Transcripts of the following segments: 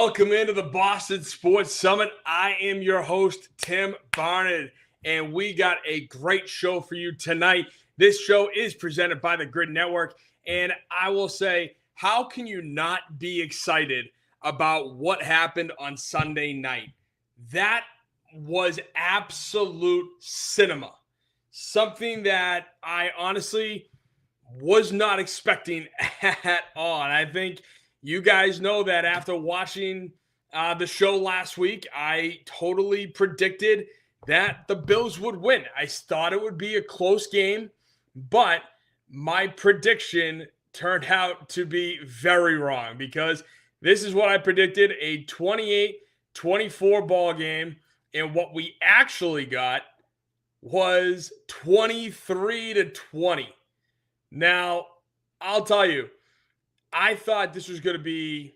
Welcome into the Boston Sports Summit. I am your host, Tim Barnard, and we got a great show for you tonight. This show is presented by the Grid Network, and I will say, how can you not be excited about what happened on Sunday night? That was absolute cinema. Something that I honestly was not expecting at all. And I think you guys know that after watching the show last week, I totally predicted that the Bills would win. I thought it would be a close game, but my prediction turned out to be very wrong because this is what I predicted, a 28-24 ball game, and what we actually got was 23-20. Now, I'll tell you, I thought this was going to be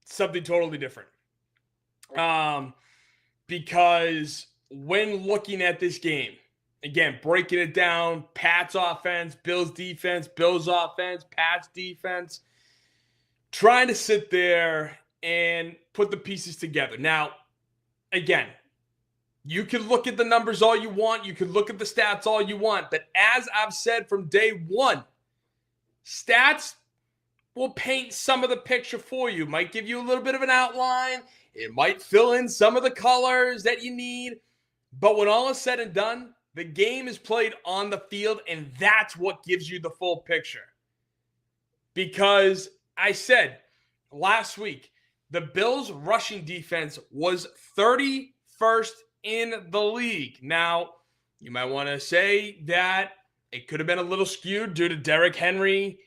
something totally different. Because when looking at this game, again, breaking it down, Pat's offense, Bills defense, Bills offense, Pat's defense, trying to sit there and put the pieces together. Now, again, you can look at the numbers all you want. You can look at the stats all you want. But as I've said from day one, stats will paint some of the picture for you. Might give you a little bit of an outline. It might fill in some of the colors that you need. But when all is said and done, the game is played on the field, and that's what gives you the full picture. Because I said last week, the Bills' rushing defense was 31st in the league. Now, you might want to say that it could have been a little skewed due to Derrick Henry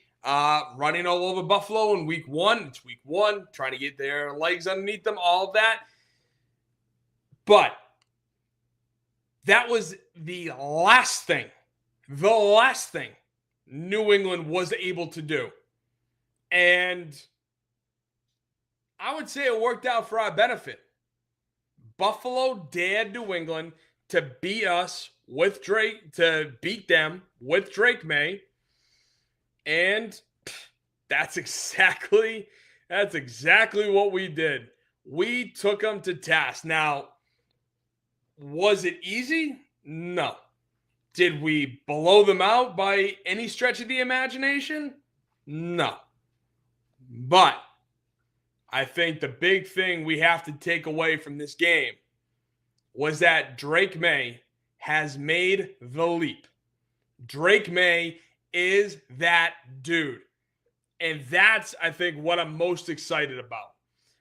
running all over Buffalo in week one. It's week one, trying to get their legs underneath them, all of that. But that was the last thing New England was able to do. And I would say it worked out for our benefit. Buffalo dared New England to beat them with Drake Maye. And that's exactly what we did. We took them to task. Now, was it easy? No. Did we blow them out by any stretch of the imagination? No. But I think the big thing we have to take away from this game was that Drake Maye has made the leap. Drake Maye is that dude. And that's, I think, what I'm most excited about.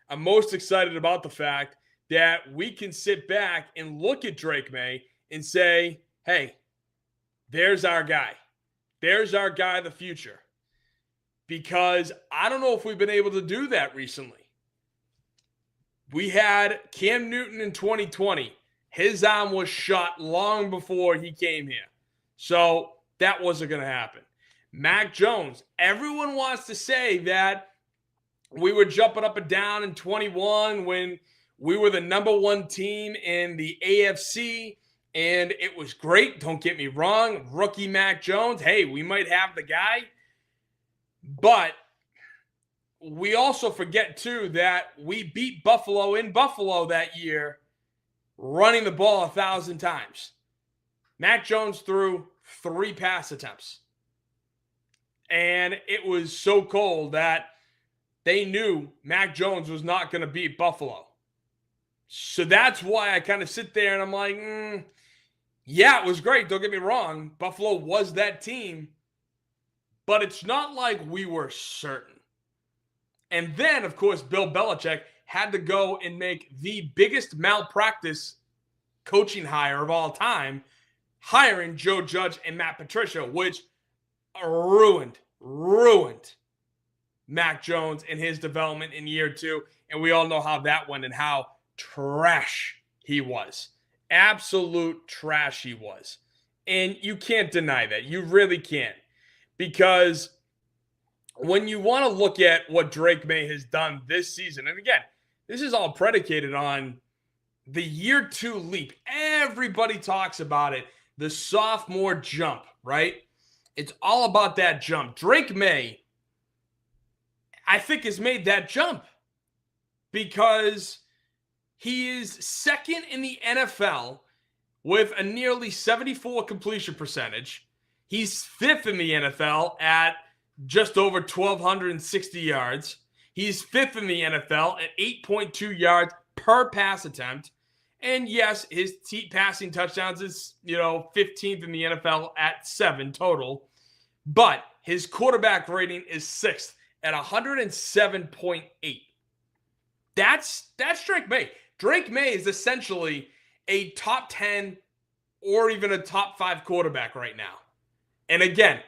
I'm most excited about the fact that we can sit back and look at Drake Maye and say, hey, there's our guy. There's our guy of the future. Because I don't know if we've been able to do that recently. We had Cam Newton in 2020. His arm was shot long before he came here. So that wasn't going to happen. Mac Jones, everyone wants to say that we were jumping up and down in 21 when we were the number one team in the AFC, and it was great. Don't get me wrong. Rookie Mac Jones, hey, we might have the guy. But we also forget, too, that we beat Buffalo in Buffalo that year running the ball 1,000 times. Mac Jones threw 3 pass attempts. And it was so cold that they knew Mac Jones was not going to beat Buffalo. So that's why I kind of sit there and I'm like, yeah, it was great. Don't get me wrong. Buffalo was that team. But it's not like we were certain. And then, of course, Bill Belichick had to go and make the biggest malpractice coaching hire of all time, hiring Joe Judge and Matt Patricia, which ruined Mac Jones and his development in year 2. And we all know how that went and how trash he was. Absolute trash he was. And you can't deny that. You really can't. Because when you want to look at what Drake Maye has done this season, and again, this is all predicated on the year 2 leap. Everybody talks about it. The sophomore jump, right? It's all about that jump. Drake Maye, I think, has made that jump because he is second in the NFL with a nearly 74 completion percentage. He's fifth in the NFL at just over 1,260 yards. He's fifth in the NFL at 8.2 yards per pass attempt. And yes, his passing touchdowns is, 15th in the NFL at 7 total. But his quarterback rating is 6th at 107.8. That's Drake Maye. Drake Maye is essentially a top 10 or even a top 5 quarterback right now. And again,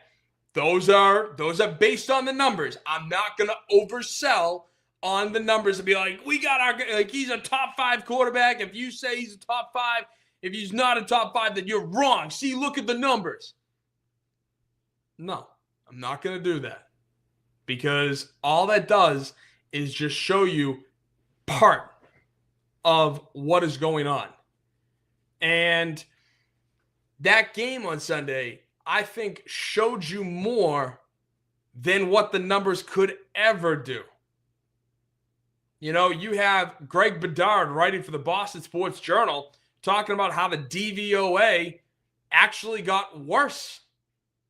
those are based on the numbers. I'm not going to oversell on the numbers and be like, he's a top 5 quarterback. If you say he's a top 5, if he's not a top 5, then you're wrong. See, look at the numbers. No, I'm not going to do that, because all that does is just show you part of what is going on. And that game on Sunday, I think, showed you more than what the numbers could ever do. You have Greg Bedard writing for the Boston Sports Journal talking about how the DVOA actually got worse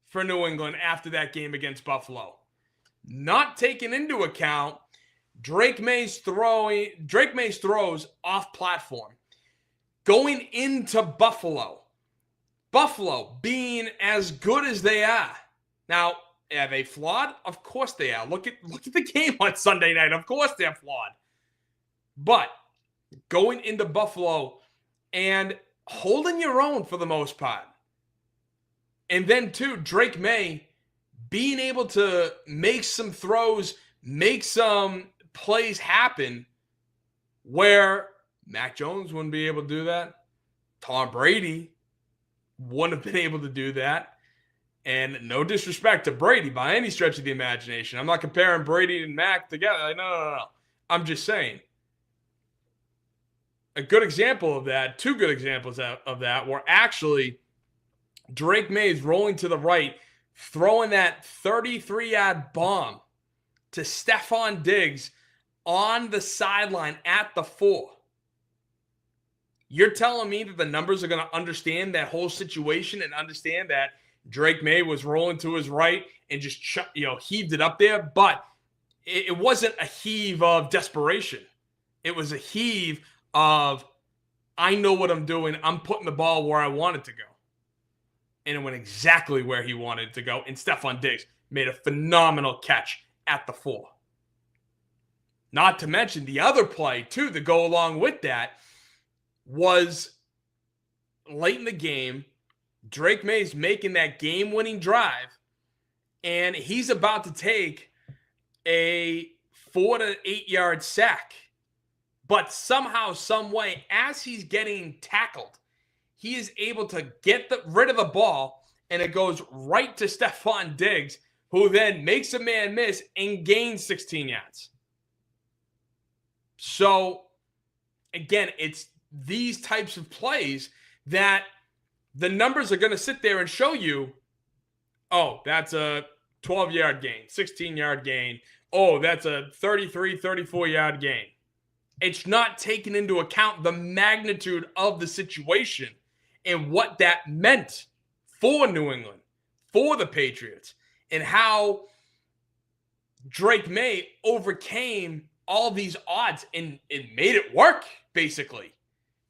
for New England after that game against Buffalo. Not taking into account Drake Maye's throws off platform. Going into Buffalo being as good as they are. Now, are they flawed? Of course they are. Look at the game on Sunday night. Of course they're flawed. But going into Buffalo and holding your own for the most part. And then, too, Drake Maye being able to make some throws, make some plays happen where Mac Jones wouldn't be able to do that. Tom Brady wouldn't have been able to do that. And no disrespect to Brady by any stretch of the imagination. I'm not comparing Brady and Mac together. No. I'm just saying. A good example of that, 2 good examples of that, were actually Drake Maye's rolling to the right, throwing that 33-yard bomb to Stephon Diggs on the sideline at the 4. You're telling me that the numbers are going to understand that whole situation and understand that Drake Maye was rolling to his right and just heaved it up there? But it wasn't a heave of desperation. It was a heave of, I know what I'm doing. I'm putting the ball where I want it to go. And it went exactly where he wanted it to go. And Stephon Diggs made a phenomenal catch at the 4. Not to mention the other play, too, to go along with that was late in the game. Drake Maye's making that game-winning drive, and he's about to take a 4 to 8 yard sack. But somehow, some way, as he's getting tackled, he is able to get rid of the ball, and it goes right to Stephon Diggs, who then makes a man miss and gains 16 yards. So, again, it's these types of plays that the numbers are going to sit there and show you, oh, that's a 12-yard gain, 16-yard gain. Oh, that's a 33, 34-yard gain. It's not taking into account the magnitude of the situation and what that meant for New England, for the Patriots, and how Drake Maye overcame all these odds and made it work, basically.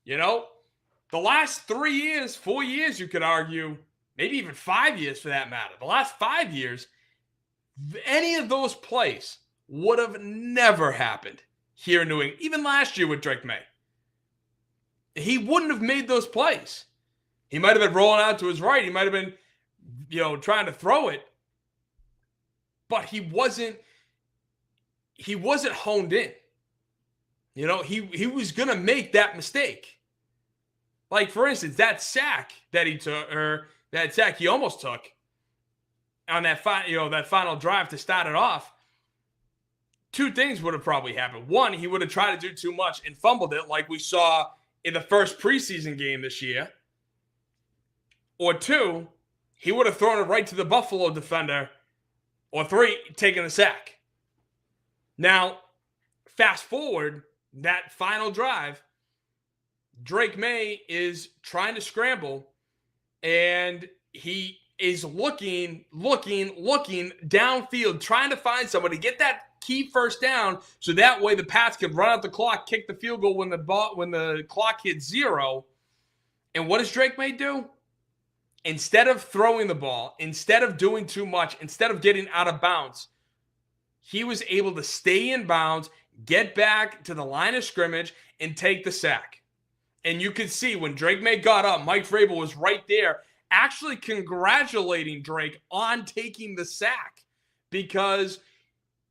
The last 3 years, 4 years, you could argue, maybe even 5 years for that matter. The last 5 years, any of those plays would have never happened here in New England. Even last year with Drake Maye. He wouldn't have made those plays. He might have been rolling out to his right. He might have been, trying to throw it. But he wasn't honed in. He was going to make that mistake. Like, for instance, that sack that he took, or that sack he almost took on that final drive to start it off, 2 things would have probably happened. 1, he would have tried to do too much and fumbled it like we saw in the first preseason game this year. Or 2, he would have thrown it right to the Buffalo defender. Or 3, taking a sack. Now, fast forward, that final drive, Drake Maye is trying to scramble, and he is looking downfield, trying to find somebody, get that key first down, so that way the Pats can run out the clock, kick the field goal when the clock hits 0. And what does Drake Maye do? Instead of throwing the ball, instead of doing too much, instead of getting out of bounds, he was able to stay in bounds, get back to the line of scrimmage, and take the sack. And you could see when Drake Maye got up, Mike Vrabel was right there actually congratulating Drake on taking the sack, because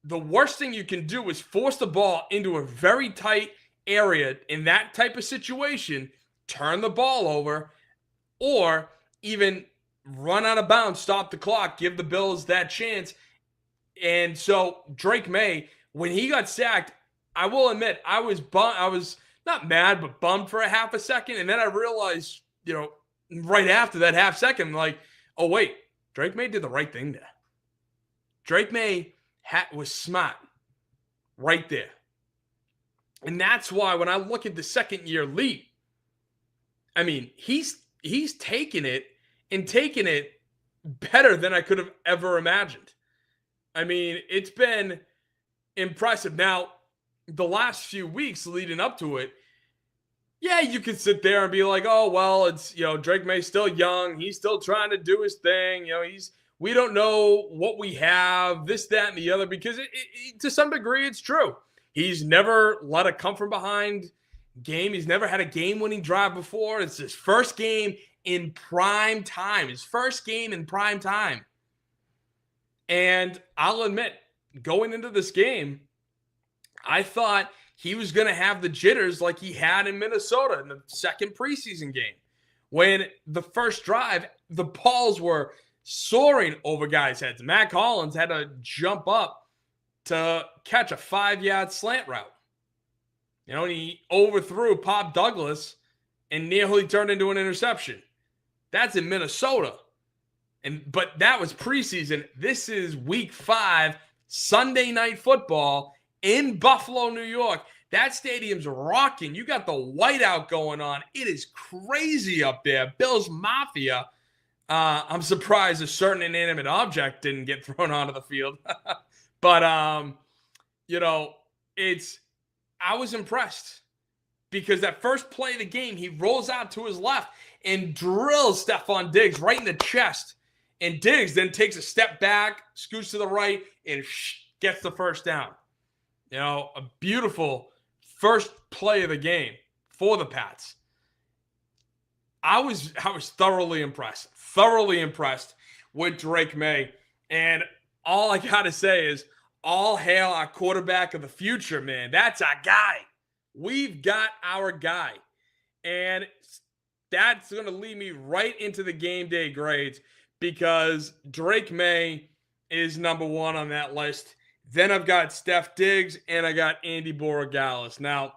the worst thing you can do is force the ball into a very tight area in that type of situation, turn the ball over, or even run out of bounds, stop the clock, give the Bills that chance. And so Drake Maye, when he got sacked, I will admit I was not mad, but bummed for a half a second. And then I realized, right after that half second, like, oh, wait, Drake Maye did the right thing there. Drake Maye was smart right there. And that's why when I look at the second year leap, I mean, he's taken it better than I could have ever imagined. I mean, it's been impressive. Now, the last few weeks leading up to it, yeah, you could sit there and be like, oh, well, it's, Drake Maye's still young. He's still trying to do his thing. We don't know what we have, this, that, and the other, because to some degree, it's true. He's never let a come from behind game. He's never had a game-winning drive before. It's his first game in prime time. And I'll admit, going into this game, I thought he was going to have the jitters like he had in Minnesota in the second preseason game. When the first drive, the balls were soaring over guys' heads. Mac Hollins had to jump up to catch a 5-yard slant route. And he overthrew Pop Douglas and nearly turned into an interception. That's in Minnesota. But that was preseason. This is week 5, Sunday Night Football in Buffalo, New York. That stadium's rocking. You got the whiteout going on. It is crazy up there. Bills Mafia. I'm surprised a certain inanimate object didn't get thrown onto the field. But, I was impressed because that first play of the game, he rolls out to his left and drills Stephon Diggs right in the chest. And Diggs then takes a step back, scoots to the right, and gets the first down. A beautiful first play of the game for the Pats. I was thoroughly impressed with Drake Maye. And all I got to say is, all hail our quarterback of the future, man. That's our guy. We've got our guy. And that's going to lead me right into the game day grades, because Drake Maye is number 1 on that list. Then I've got Steph Diggs and I got Andy Borregales. Now,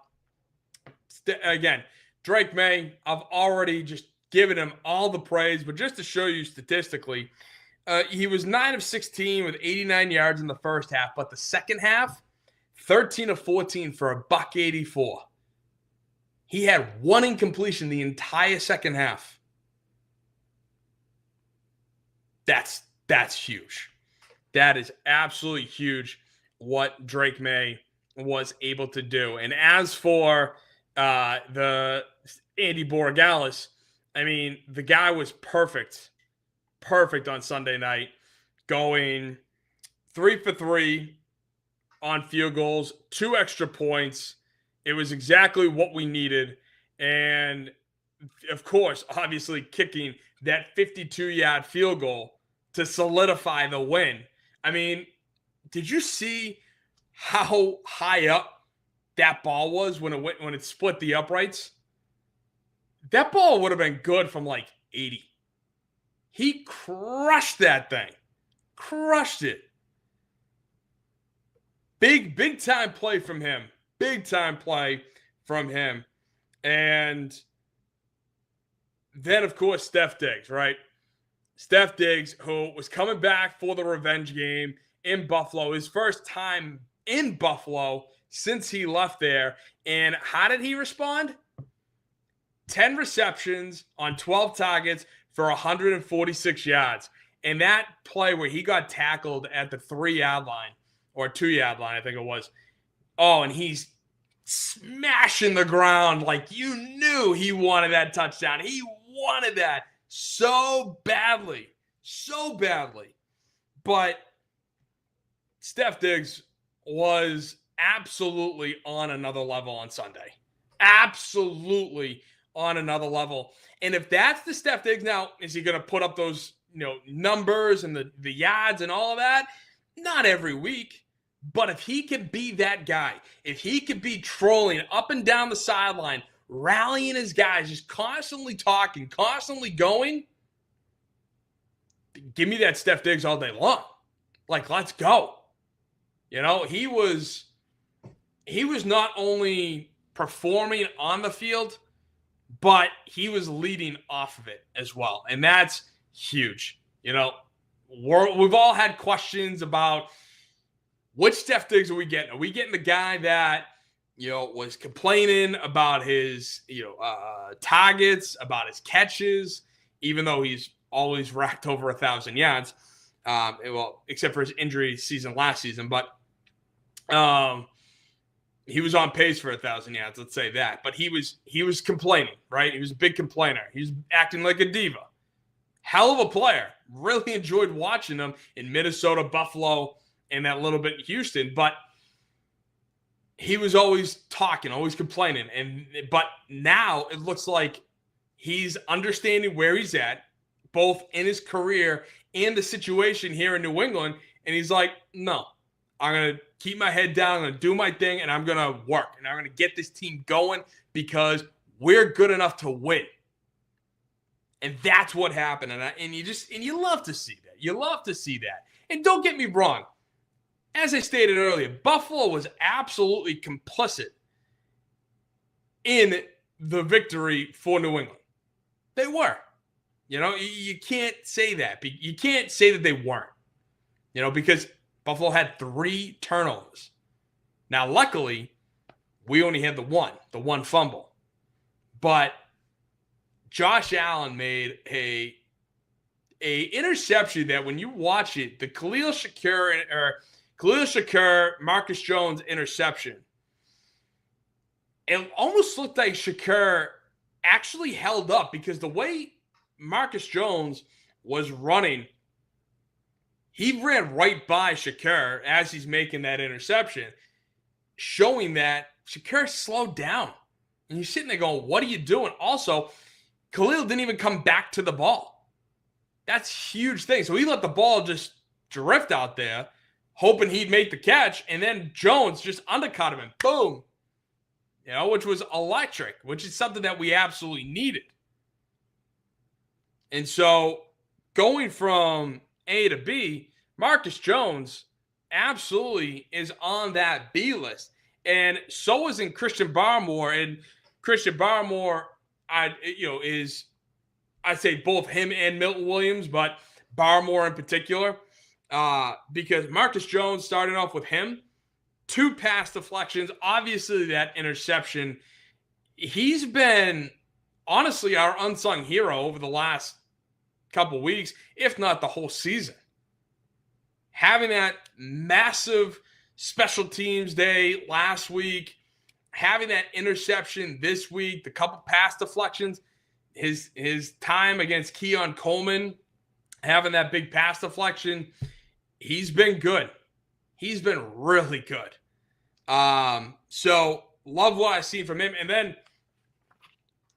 again, Drake Maye, I've already just given him all the praise, but just to show you statistically, he was 9 of 16 with 89 yards in the first half, but the second half, 13 of 14 for $184. He had 1 incompletion the entire second half. That's huge. That is absolutely huge what Drake Maye was able to do. And as for the Andy Borregales, I mean, the guy was perfect on Sunday night, going 3 for 3 on field goals, 2 extra points. It was exactly what we needed. And, of course, obviously kicking that 52-yard field goal to solidify the win. I mean, did you see how high up that ball was when it split the uprights? That ball would have been good from like 80. He crushed that thing. Crushed it. Big time play from him. And then, of course, Steph Diggs, right? Steph Diggs, who was coming back for the revenge game in Buffalo. His first time in Buffalo since he left there. And how did he respond? 10 receptions on 12 targets for 146 yards. And that play where he got tackled at the 3-yard line or 2-yard line, I think it was. Oh, and he's smashing the ground like you knew he wanted that touchdown. He wanted that so badly. So badly. But Steph Diggs was absolutely on another level on Sunday. Absolutely on another level. And if that's the Steph Diggs now, is he going to put up those, numbers and the yards and all of that? Not every week. But if he could be that guy, if he could be trolling up and down the sideline, rallying his guys, just constantly talking, constantly going, give me that Steph Diggs all day long. Like, let's go. He was not only performing on the field, but he was leading off of it as well. And that's huge. We've all had questions about which Steph Diggs are we getting? Are we getting the guy that, was complaining about his, targets, about his catches, even though he's always racked over 1,000 yards, except for his injury season last season. But he was on pace for 1,000 yards, let's say that. But he was complaining, right? He was a big complainer. He was acting like a diva. Hell of a player. Really enjoyed watching him in Minnesota, Buffalo, and that little bit in Houston. But he was always talking, always complaining. But now it looks like he's understanding where he's at, both in his career and the situation here in New England. And he's like, no, I'm going to keep my head down. I'm going to do my thing, and I'm going to work. And I'm going to get this team going because we're good enough to win. And that's what happened. And you love to see that. You love to see that. And don't get me wrong. As I stated earlier, Buffalo was absolutely complicit in the victory for New England. They were. You can't say that. You can't say that they weren't. Because Buffalo had 3 turnovers. Now, luckily, we only had the one fumble. But Josh Allen made a interception that when you watch it, the Khalil Shakir, Marcus Jones interception, it almost looked like Shakir actually held up because the way Marcus Jones was running, he ran right by Shakir as he's making that interception, showing that Shakir slowed down. And you're sitting there going, what are you doing? Also, Khalil didn't even come back to the ball. That's a huge thing. So he let the ball just drift out there, hoping he'd make the catch, and then Jones just undercut him and boom. Which was electric, which is something that we absolutely needed. And so going from A to B, Marcus Jones absolutely is on that B list. And so is in Christian Barmore. And Christian Barmore, I'd say both him and Milton Williams, but Barmore in particular. Because Marcus Jones started off with him, 2 pass deflections, obviously that interception. He's been, honestly, our unsung hero over the last couple weeks, if not the whole season. Having that massive special teams day last week, having that interception this week, the couple pass deflections, his time against Keon Coleman, having that big pass deflection, he's been good. He's been really good. So love what I've seen from him. And then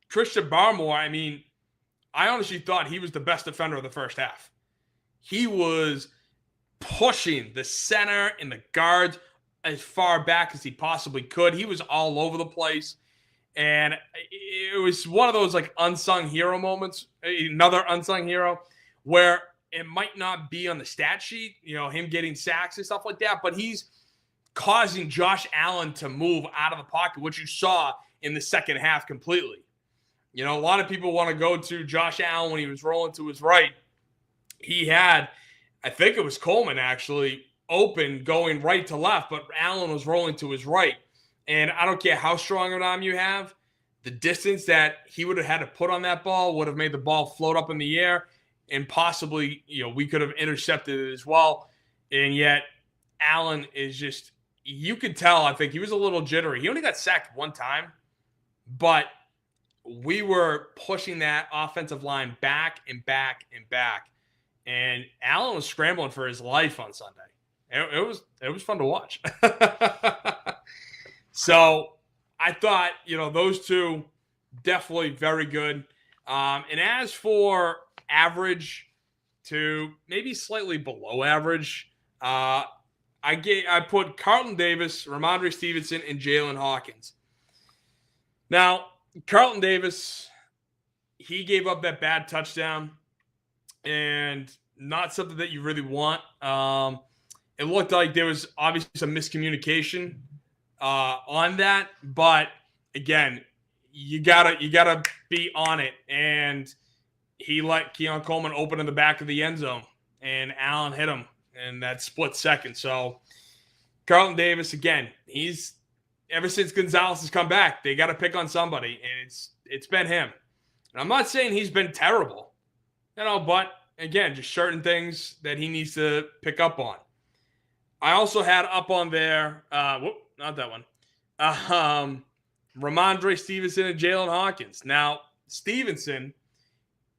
Christian Barmore, I honestly thought he was the best defender of the first half. He was pushing the center and the guards as far back as he possibly could. He was all over the place. And it was one of those unsung hero moments, another unsung hero, where it might not be on the stat sheet, him getting sacks and stuff like that, but he's causing Josh Allen to move out of the pocket, which you saw in the second half completely. A lot of people want to go to Josh Allen when he was rolling to his right. He had, I think it was Coleman actually, open going right to left, but Allen was rolling to his right. And I don't care how strong of an arm you have, the distance that he would have had to put on that ball would have made the ball float up in the air, and possibly, we could have intercepted it as well. And yet, Allen is just, you could tell, I think he was a little jittery. He only got sacked one time, but we were pushing that offensive line back and back and back. And Allen was scrambling for his life on Sunday. It was fun to watch. So I thought, those two definitely very good. And as for average to maybe slightly below average, I put Carlton Davis, Ramondre Stevenson, and Jalen Hawkins. Now, Carlton Davis, he gave up that bad touchdown, and not something that you really want. It looked like there was obviously some miscommunication on that, but again, you gotta be on it. And he let Keon Coleman open in the back of the end zone, and Allen hit him in that split second. So Carlton Davis, again, he's ever since Gonzalez has come back, they got to pick on somebody, and it's been him. And I'm not saying he's been terrible, but again, just certain things that he needs to pick up on. I also had up on there, not that one, Ramondre Stevenson and Jalen Hawkins. Now, Stevenson,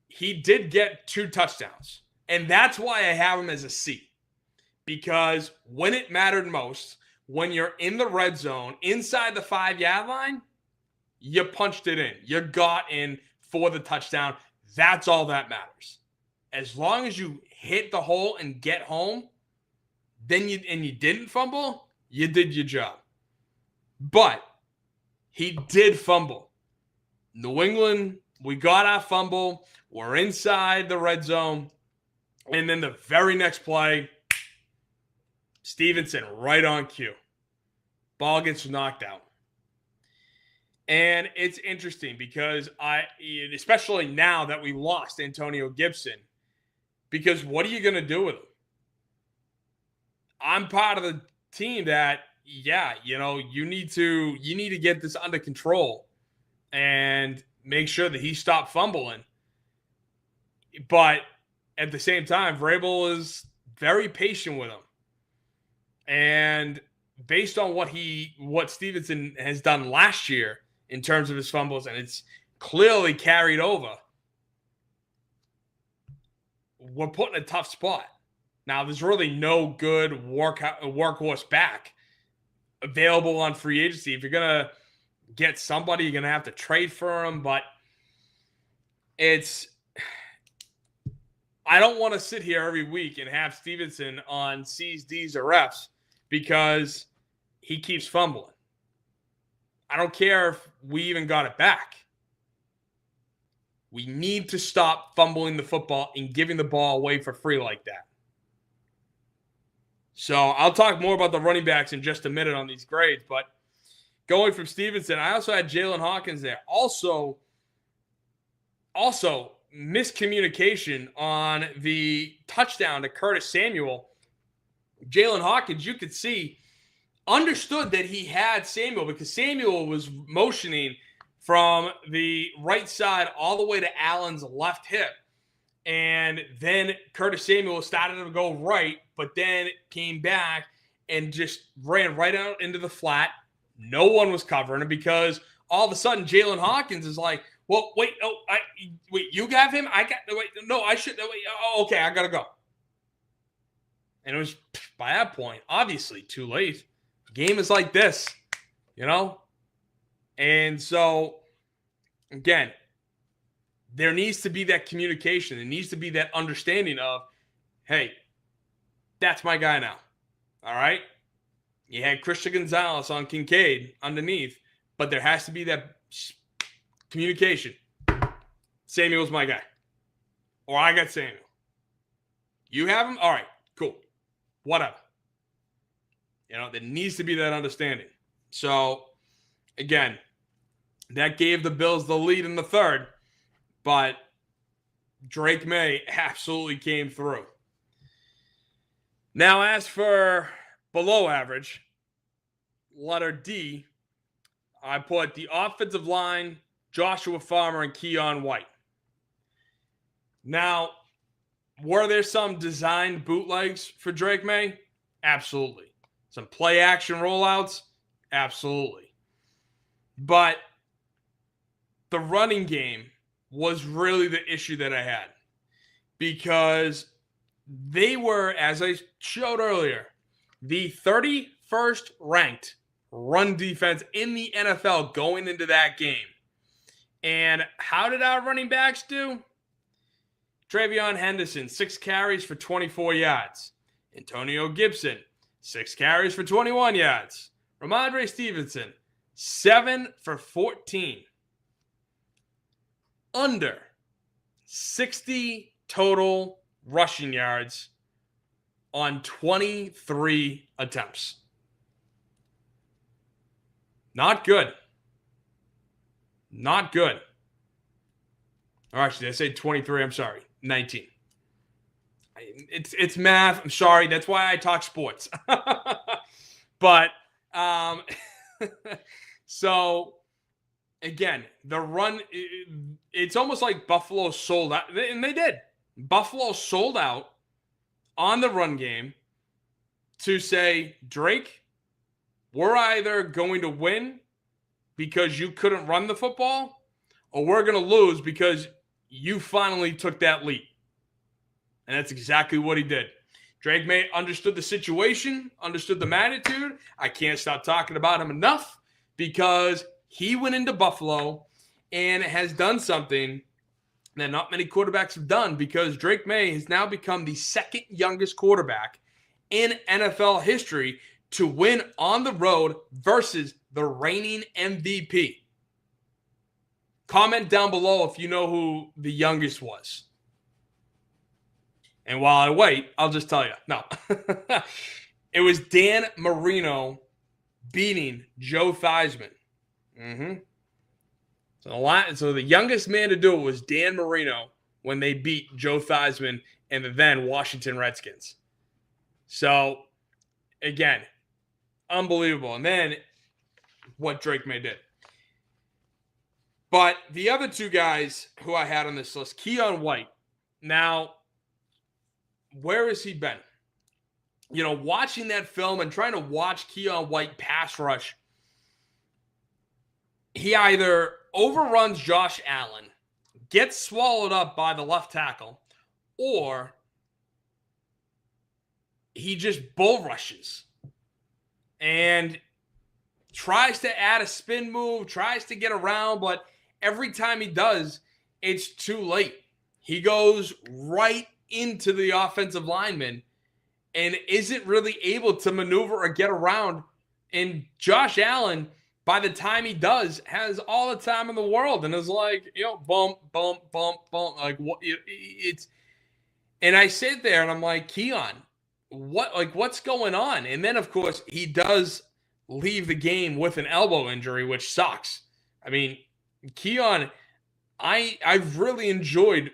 he did get 2 touchdowns, and that's why I have him as a C, because when it mattered most, when you're in the red zone, inside the 5-yard line, you punched it in. You got in for the touchdown. That's all that matters. As long as you hit the hole and get home, then you didn't fumble, you did your job. But he did fumble. New England, we got our fumble. We're inside the red zone. And then the very next play, Stevenson right on cue. Ball gets knocked out. And it's interesting because especially now that we lost Antonio Gibson, because what are you going to do with him? I'm part of the team that, you need to get this under control and make sure that he stopped fumbling. But at the same time, Vrabel is very patient with him. And based on what Stevenson has done last year in terms of his fumbles, and it's clearly carried over, we're put in a tough spot. Now, there's really no good workhorse back available on free agency. If you're going to get somebody, you're going to have to trade for him, but I don't want to sit here every week and have Stevenson on C's, D's, or F's because he keeps fumbling. I don't care if we even got it back. We need to stop fumbling the football and giving the ball away for free like that. So I'll talk more about the running backs in just a minute on these grades, but going from Stevenson, I also had Jalen Hawkins there. Also miscommunication on the touchdown to Curtis Samuel. Jalen Hawkins, you could see, understood that he had Samuel because Samuel was motioning from the right side all the way to Allen's left hip. And then Curtis Samuel started to go right, but then came back and just ran right out into the flat. No one was covering him because all of a sudden Jalen Hawkins is like, well, wait, you have him? I should. Okay, I got to go. And it was, by that point, obviously too late. The game is like this, And so, again, there needs to be that communication. There needs to be that understanding of, hey, that's my guy now. All right? You had Christian Gonzalez on Kincaid underneath, but there has to be that communication. Samuel's my guy. Or I got Samuel. You have him? All right, cool. Whatever. There needs to be that understanding. So, again, that gave the Bills the lead in the third, but Drake Maye absolutely came through. Now, as for below average, letter D, I put the offensive line, Joshua Farmer, and Keon White. Now, were there some designed bootlegs for Drake Maye? Absolutely. Some play action rollouts? Absolutely. But the running game was really the issue that I had, because they were, as I showed earlier, the 31st ranked run defense in the NFL going into that game. And how did our running backs do? Travion Henderson, 6 carries for 24 yards. Antonio Gibson, 6 carries for 21 yards. Ramondre Stevenson, 7 for 14. Under 60 total rushing yards on 23 attempts. Not good. Not good. Or actually, did I say 23? I'm sorry. 19. It's math. I'm sorry. That's why I talk sports. But, so, again, the run, it's almost like Buffalo sold out. And they did. Buffalo sold out on the run game to say, Drake, we're either going to win because you couldn't run the football, or we're going to lose because you finally took that lead. And that's exactly what he did. Drake Maye understood the situation, understood the magnitude. I can't stop talking about him enough, because he went into Buffalo and has done something that not many quarterbacks have done, because Drake Maye has now become the second youngest quarterback in NFL history to win on the road versus the reigning MVP. Comment down below if you know who the youngest was. And while I wait, I'll just tell you. No. It was Dan Marino beating Joe Theismann. So the youngest man to do it was Dan Marino when they beat Joe Theismann and the then Washington Redskins. So, again, unbelievable. And then what Drake Maye did. But the other two guys who I had on this list, Keon White. Now, where has he been? You know, watching that film and trying to watch Keon White pass rush, he either overruns Josh Allen, gets swallowed up by the left tackle, or he just bull rushes and tries to add a spin move, tries to get around, but every time he does, it's too late. He goes right into the offensive lineman and isn't really able to maneuver or get around. And Josh Allen, by the time he does, has all the time in the world and is like, bump, bump, bump, bump. Like, what? It's, and I sit there and I'm like, Keon, what's going on? And then, of course, he does leave the game with an elbow injury, which sucks. I mean, Keon, I've really enjoyed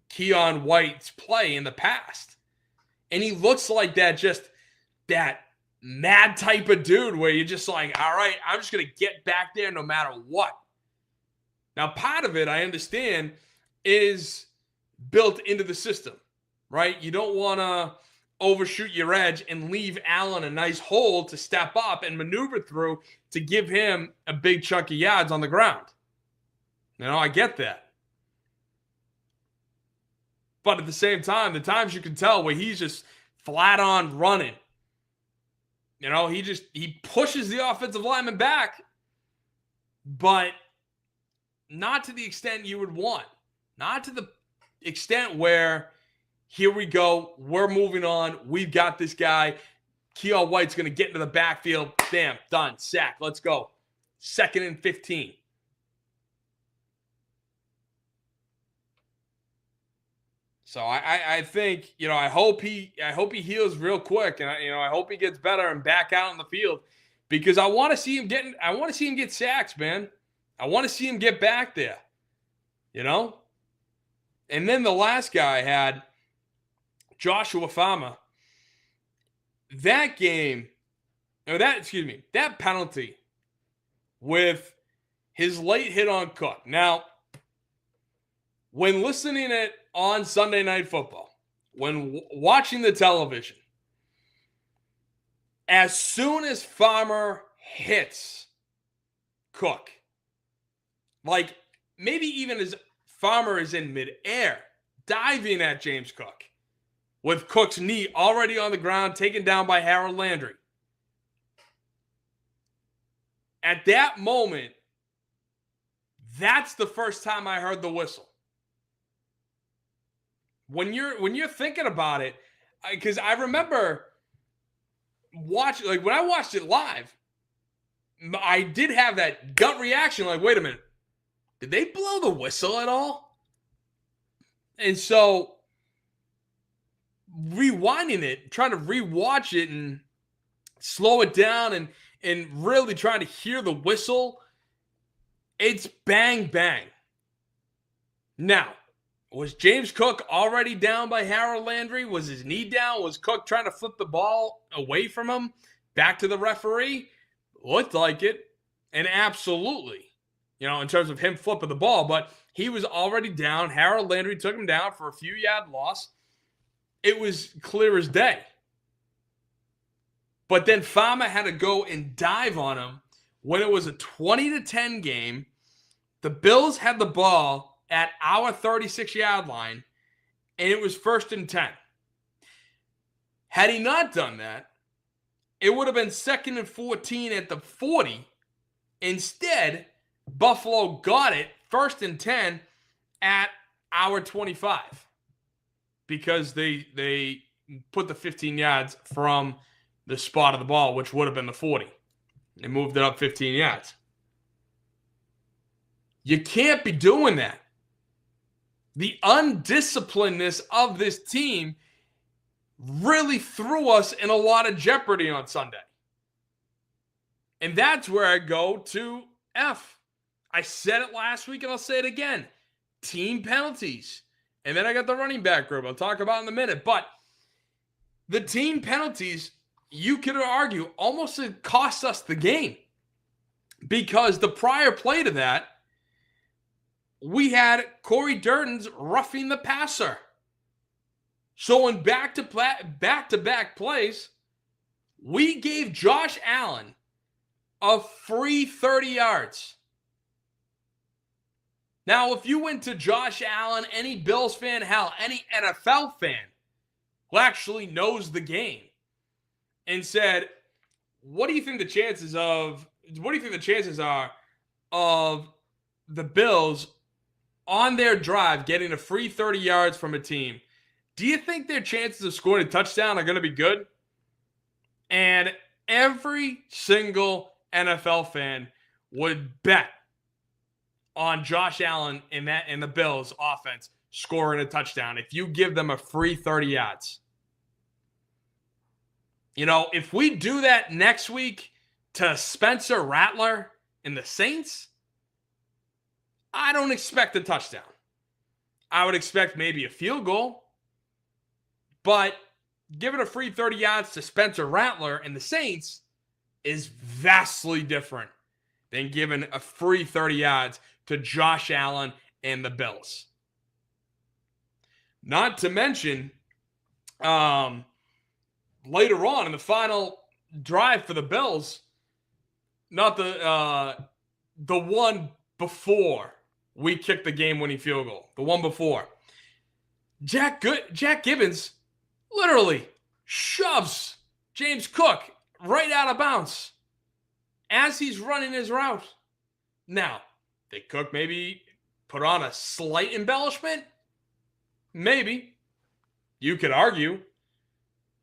Keon White's play in the past. And he looks like that mad type of dude where you're just like, all right, I'm just going to get back there no matter what. Now, part of it, I understand, is built into the system, right? You don't want to overshoot your edge and leave Allen a nice hole to step up and maneuver through to give him a big chunk of yards on the ground. I get that. But at the same time, the times you can tell where he's just flat on running, he pushes the offensive lineman back, but not to the extent you would want. Not to the extent where, here we go, we're moving on, we've got this guy, Keon White's going to get into the backfield, bam, done, sack, let's go. 2nd and 15. So I think, I hope he heals real quick, and I hope he gets better and back out in the field, because I want to see him get sacks, man. I want to see him get back there. And then the last guy I had, Joshua Farmer. That penalty with his late hit on Cook. Now, when listening it on Sunday Night Football, when watching the television, as soon as Farmer hits Cook, like maybe even as Farmer is in midair, diving at James Cook, with Cook's knee already on the ground, taken down by Harold Landry. At that moment, that's the first time I heard the whistle. When you're thinking about it, because I remember watching, like when I watched it live, I did have that gut reaction, like, wait a minute, did they blow the whistle at all? And so rewinding it, trying to rewatch it and slow it down and really trying to hear the whistle, it's bang, bang. Now, was James Cook already down by Harold Landry? Was his knee down? Was Cook trying to flip the ball away from him, back to the referee? Looked like it. And absolutely, in terms of him flipping the ball, but he was already down. Harold Landry took him down for a few yard loss. It was clear as day. But then Farmer had to go and dive on him when it was a 20-10 game. The Bills had the ball at our 36-yard line, and it was 1st and 10. Had he not done that, it would have been 2nd and 14 at the 40. Instead, Buffalo got it 1st and 10 at our 25 because they put the 15 yards from the spot of the ball, which would have been the 40. They moved it up 15 yards. You can't be doing that. The undisciplinedness of this team really threw us in a lot of jeopardy on Sunday. And that's where I go to F. I said it last week and I'll say it again. Team penalties. And then I got the running back group I'll talk about in a minute. But the team penalties, you could argue, almost cost us the game. Because the prior play to that, we had Corey Durden's roughing the passer. So in back-to-back plays, we gave Josh Allen a free 30 yards. Now, if you went to Josh Allen, any Bills fan, hell, any NFL fan who actually knows the game and said, what do you think the chances are of the Bills on their drive getting a free 30 yards from a team? Do you think their chances of scoring a touchdown are going to be good? And every single NFL fan would bet on Josh Allen and the Bills offense scoring a touchdown if you give them a free 30 yards. If we do that next week to Spencer Rattler and the Saints, I don't expect a touchdown. I would expect maybe a field goal. But giving a free 30 yards to Spencer Rattler and the Saints is vastly different than giving a free 30 yards to Josh Allen and the Bills. Not to mention, later on in the final drive for the Bills, not the one before we kicked the game-winning field goal, the one before, Jack Gibbons literally shoves James Cook right out of bounds as he's running his route. Now, did Cook maybe put on a slight embellishment? Maybe. You could argue.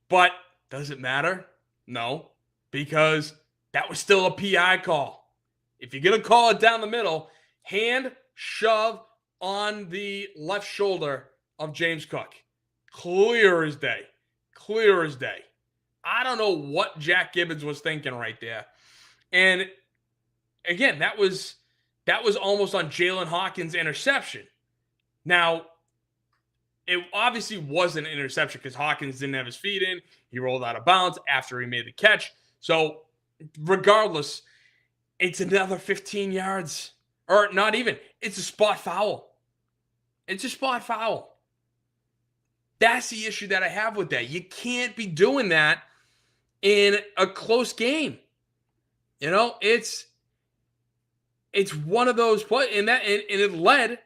But does it matter? No. Because that was still a PI call. If you're going to call it down the middle, hand shove on the left shoulder of James Cook. Clear as day. Clear as day. I don't know what Jack Gibbons was thinking right there. And again, that was almost on Jalen Hawkins' interception. Now, it obviously wasn't an interception because Hawkins didn't have his feet in. He rolled out of bounds after he made the catch. So, regardless, It's another 15 yards. Or not even. It's a spot foul. It's a spot foul. That's the issue that I have with that. You can't be doing that in a close game. You know, it's one of those plays, and it led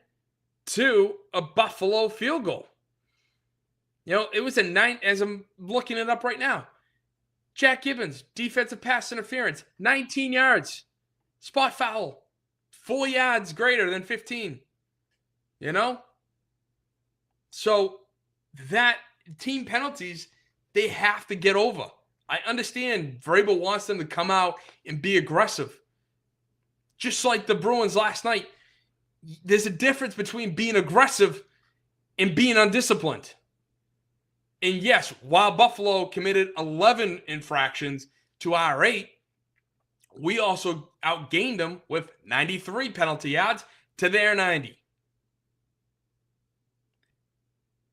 to a Buffalo field goal. You know, it was a 9, as I'm looking it up right now. Jack Gibbons, defensive pass interference, 19 yards, spot foul, 4 yards greater than 15. You know? So that team penalties, they have to get over. I understand Vrabel wants them to come out and be aggressive. Just like the Bruins last night, there's a difference between being aggressive and being undisciplined. And yes, while Buffalo committed 11 infractions to our 8, we also outgained them with 93 penalty yards to their 90.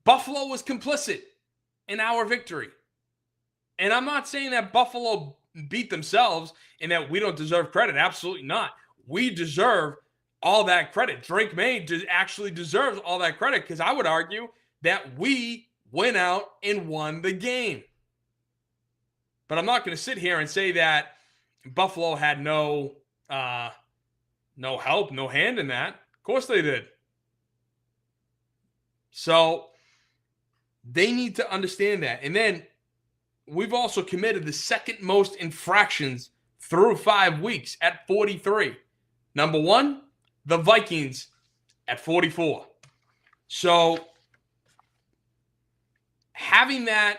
Buffalo was complicit in our victory. And I'm not saying that Buffalo beat themselves and that we don't deserve credit. Absolutely not. We deserve all that credit. Drake Maye actually deserves all that credit because I would argue that we went out and won the game. But I'm not going to sit here and say that Buffalo had no help, no hand in that. Of course they did. So they need to understand that. And then we've also committed the second most infractions through 5 weeks at 43. Number 1, the Vikings at 44. So having that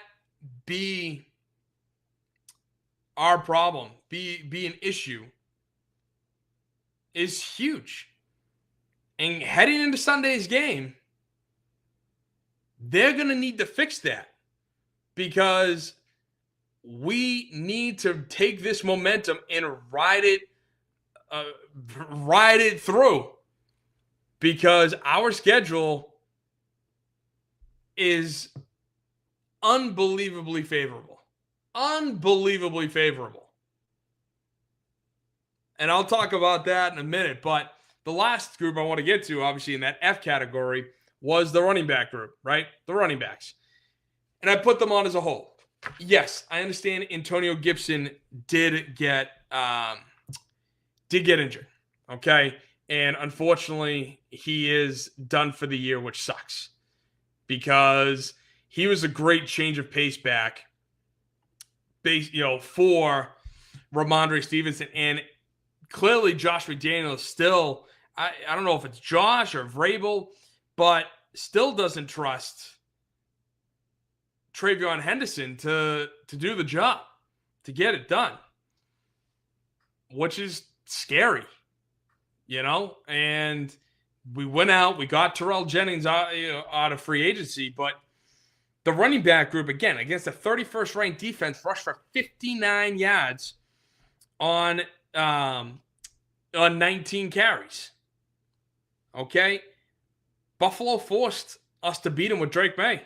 be our problem, be an issue, is huge. And heading into Sunday's game, they're going to need to fix that because we need to take this momentum and ride it through because our schedule is unbelievably favorable. Unbelievably favorable. And I'll talk about that in a minute, but the last group I want to get to, obviously in that F category, was the running back group, right? The running backs. And I put them on as a whole. Yes, I understand Antonio Gibson did get injured, okay? And unfortunately, he is done for the year, which sucks because he was a great change of pace back for Ramondre Stevenson. And clearly Josh McDaniels still, I don't know if it's Josh or Vrabel, but still doesn't trust Travion Henderson to do the job, to get it done, which is scary, you know? And we went out, we got Terrell Jennings out of free agency, but the running back group, again, against the 31st ranked defense, rushed for 59 yards on 19 carries. Okay? Buffalo forced us to beat him with Drake Maye.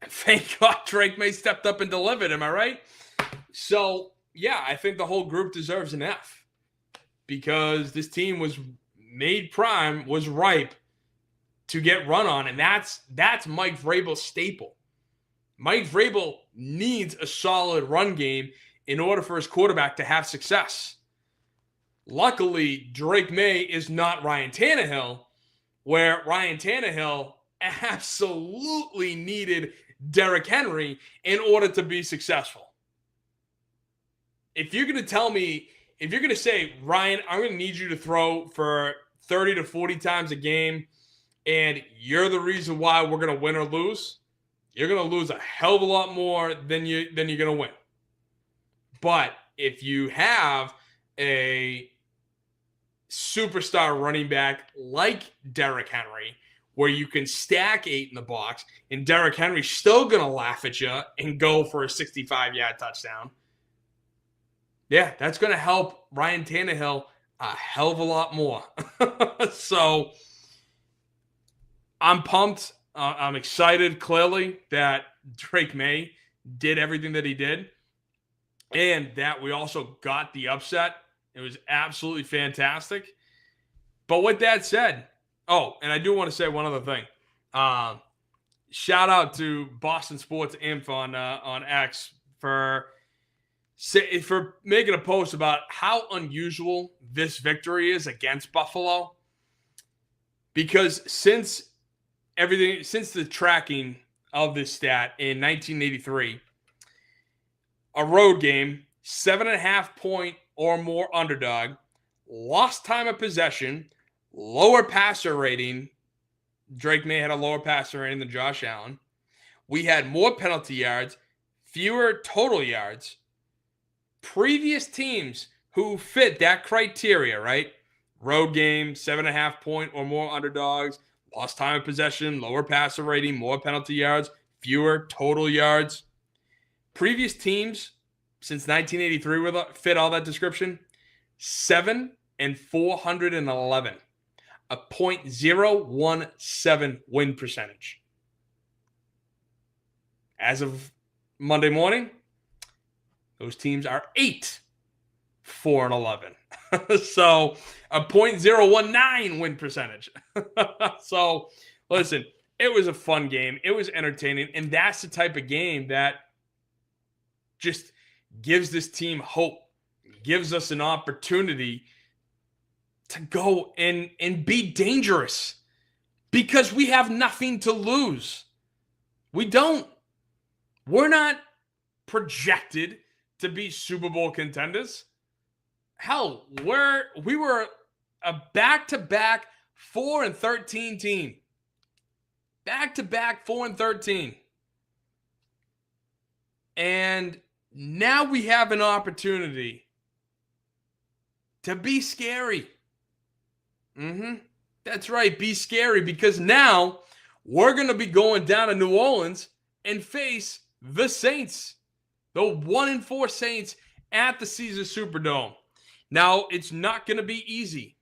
And thank God Drake Maye stepped up and delivered. Am I right? So, yeah, I think the whole group deserves an F because this team was made prime, was ripe to get run on, and that's Mike Vrabel's staple. Mike Vrabel needs a solid run game in order for his quarterback to have success. Luckily, Drake Maye is not Ryan Tannehill, where Ryan Tannehill absolutely needed Derrick Henry in order to be successful. If you're going to say, Ryan, I'm going to need you to throw for 30 to 40 times a game, and you're the reason why we're going to win or lose, you're going to lose a hell of a lot more than you're going to win. But if you have a superstar running back like Derrick Henry, where you can stack 8 in the box, and Derrick Henry's still going to laugh at you and go for a 65-yard touchdown, yeah, that's going to help Ryan Tannehill a hell of a lot more. So I'm pumped. I'm excited, clearly, that Drake Maye did everything that he did and that we also got the upset It was absolutely fantastic. But with that said, oh, and I do want to say one other thing. Shout out to Boston Sports Inf on X for making a post about how unusual this victory is against Buffalo. Because since the tracking of this stat in 1983, a road game, 7.5 point or more underdog, lost time of possession, lower passer rating. Drake Maye had a lower passer rating than Josh Allen. We had more penalty yards, fewer total yards. Previous teams who fit that criteria, right? Road game, 7.5 point or more underdogs, lost time of possession, lower passer rating, more penalty yards, fewer total yards. Previous teams since 1983 fit all that description. 7 and 411, a .017 win percentage. As of Monday morning, those teams are 8, 4 and 11. So a .019 win percentage. So listen, it was a fun game. It was entertaining. And that's the type of game that just gives this team hope, gives us an opportunity to go and be dangerous because we have nothing to lose. We don't. We're not projected to be Super Bowl contenders. Hell, we were a back-to-back 4-13 team. Back-to-back 4-13. And now we have an opportunity to be scary. That's right, be scary, because now we're going to be going down to New Orleans and face the Saints, the 1-4 Saints at the Caesars Superdome. Now, it's not going to be easy.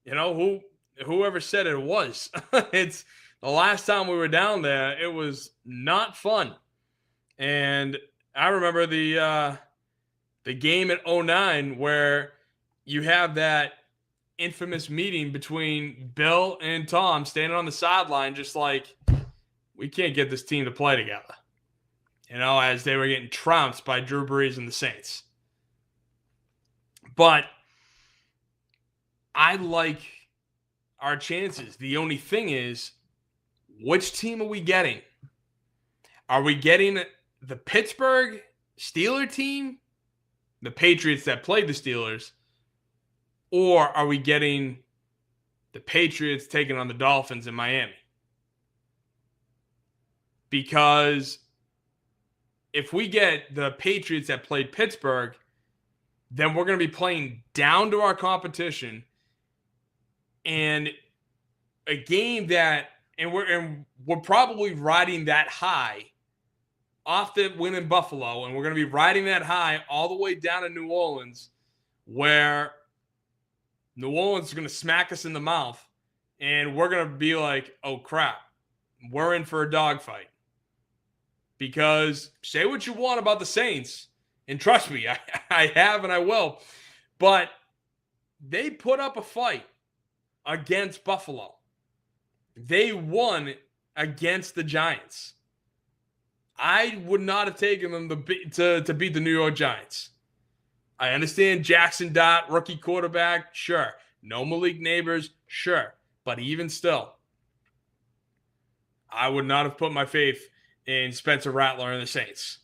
You know, whoever said it was. It's the last time we were down there, it was not fun. And I remember the game at 2009 where you have that infamous meeting between Bill and Tom standing on the sideline just like, we can't get this team to play together. You know, as they were getting trounced by Drew Brees and the Saints. But I like our chances. The only thing is, which team are we getting? Are we getting the Pittsburgh Steeler team, the Patriots that played the Steelers, or are we getting the Patriots taking on the Dolphins in Miami? Because if we get the Patriots that played Pittsburgh, then we're going to be playing down to our competition, and a game that, and we're probably riding that high off the win in Buffalo, and we're going to be riding that high all the way down to New Orleans, where New Orleans is going to smack us in the mouth, and we're going to be like, oh crap, we're in for a dogfight. Because say what you want about the Saints, and trust me, I have and I will, but they put up a fight against Buffalo. They won against the Giants. I would not have taken them to beat the New York Giants. I understand Jackson Dart, rookie quarterback, sure. No Malik Neighbors, sure. But even still, I would not have put my faith in Spencer Rattler and the Saints.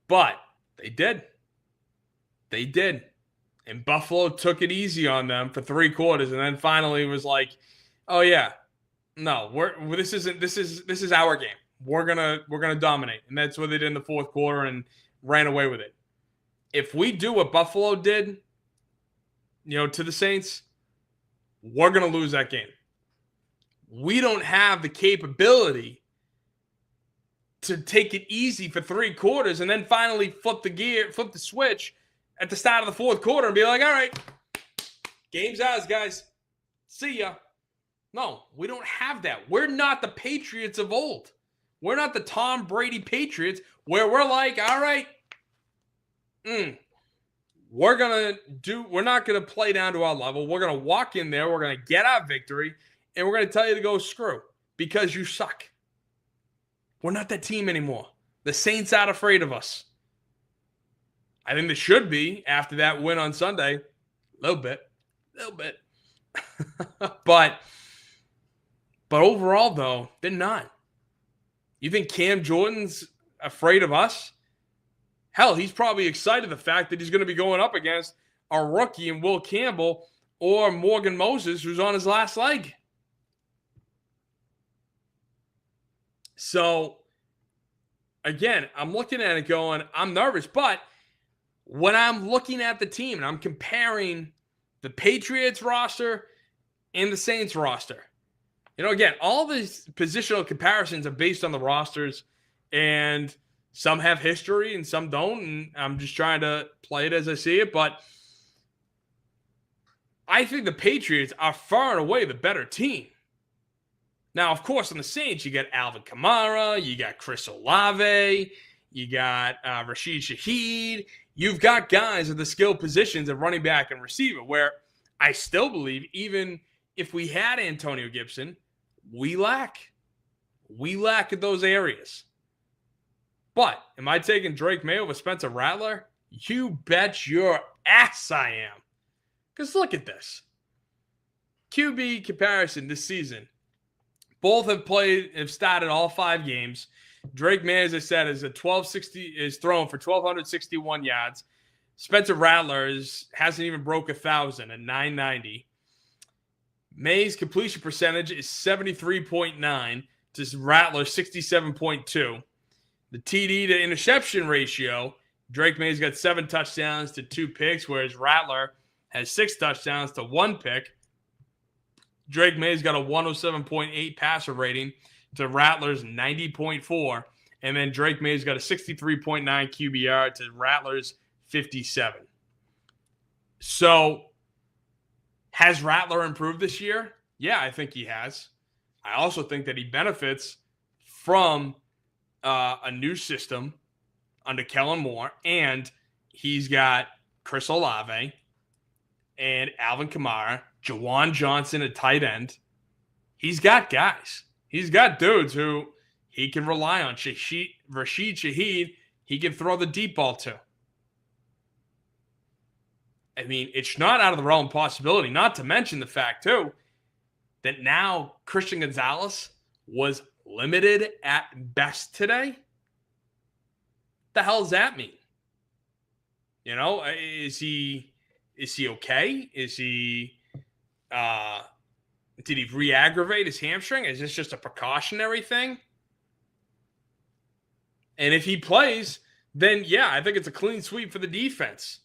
But they did. They did. And Buffalo took it easy on them for 3 quarters, and then finally was like, "Oh yeah, no, this is our game. We're gonna dominate." And that's what they did in the 4th quarter and ran away with it. If we do what Buffalo did, to the Saints, we're gonna lose that game. We don't have the capability to take it easy for 3 quarters and then finally flip the switch at the start of the 4th quarter and be like, all right, game's ours, guys. See ya. No, we don't have that. We're not the Patriots of old. We're not the Tom Brady Patriots where we're like, all right, we're not going to play down to our level. We're going to walk in there. We're going to get our victory. And we're going to tell you to go screw because you suck. We're not that team anymore. The Saints aren't afraid of us. I think they should be after that win on Sunday. A little bit. But overall, though, they're not. You think Cam Jordan's afraid of us? Hell, he's probably excited the fact that he's going to be going up against a rookie in Will Campbell or Morgan Moses, who's on his last leg. So, again, I'm looking at it going, I'm nervous. But when I'm looking at the team and I'm comparing the Patriots roster and the Saints roster, again, all these positional comparisons are based on the rosters, and some have history and some don't, and I'm just trying to play it as I see it. But I think the Patriots are far and away the better team. Now, of course, on the Saints, you got Alvin Kamara, you got Chris Olave, you got Rashid Shaheed. You've got guys at the skill positions of running back and receiver, where I still believe even if we had Antonio Gibson, we lack. We lack in those areas. But am I taking Drake Maye over Spencer Rattler? You bet your ass I am. Because look at this. QB comparison this season. Both have started all 5 games. Drake Maye, as I said, is thrown for 1,261 yards. Spencer Rattler hasn't even broke 1,000 at 990. Maye's completion percentage is 73.9 to Rattler's 67.2. The TD to interception ratio, Drake Maye's got 7 touchdowns to 2 picks, whereas Rattler has 6 touchdowns to 1 pick. Drake Maye's got a 107.8 passer rating to Rattler's 90.4. And then Drake Maye's got a 63.9 QBR to Rattler's 57. So, has Rattler improved this year? Yeah, I think he has. I also think that he benefits from a new system under Kellen Moore, and he's got Chris Olave and Alvin Kamara, Jawan Johnson at tight end. He's got guys. He's got dudes who he can rely on. Rashid Shaheed, he can throw the deep ball to. I mean, it's not out of the realm of possibility, not to mention the fact, too, that now Christian Gonzalez was limited at best today. What the hell does that mean? Is he okay? Is he did he re-aggravate his hamstring? Is this just a precautionary thing? And if he plays, then yeah, I think it's a clean sweep for the defense.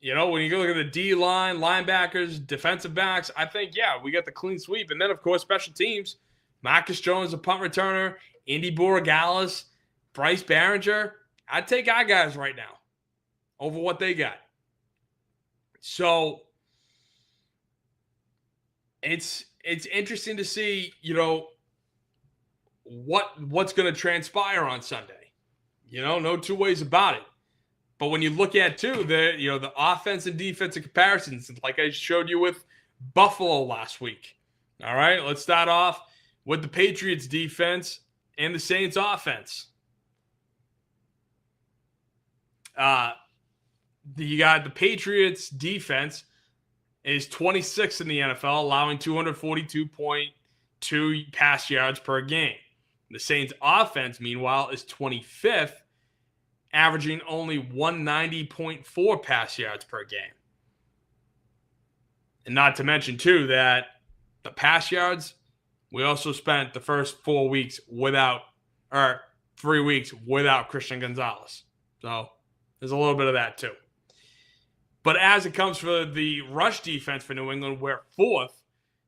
When you look at the D-line, linebackers, defensive backs, I think, yeah, we got the clean sweep. And then, of course, special teams. Marcus Jones, a punt returner. Indy Borregales, Bryce Behringer. I'd take our guys right now over what they got. So, it's interesting to see, what's going to transpire on Sunday. No two ways about it. But when you look at, too, the offense and defensive comparisons, like I showed you with Buffalo last week. All right, let's start off with the Patriots defense and the Saints offense. You got the Patriots defense is 26th in the NFL, allowing 242.2 pass yards per game. The Saints offense, meanwhile, is 25th, averaging only 190.4 pass yards per game. And not to mention, too, that the pass yards, we also spent the first 3 weeks without Christian Gonzalez. So there's a little bit of that, too. But as it comes for the rush defense for New England, we're 4th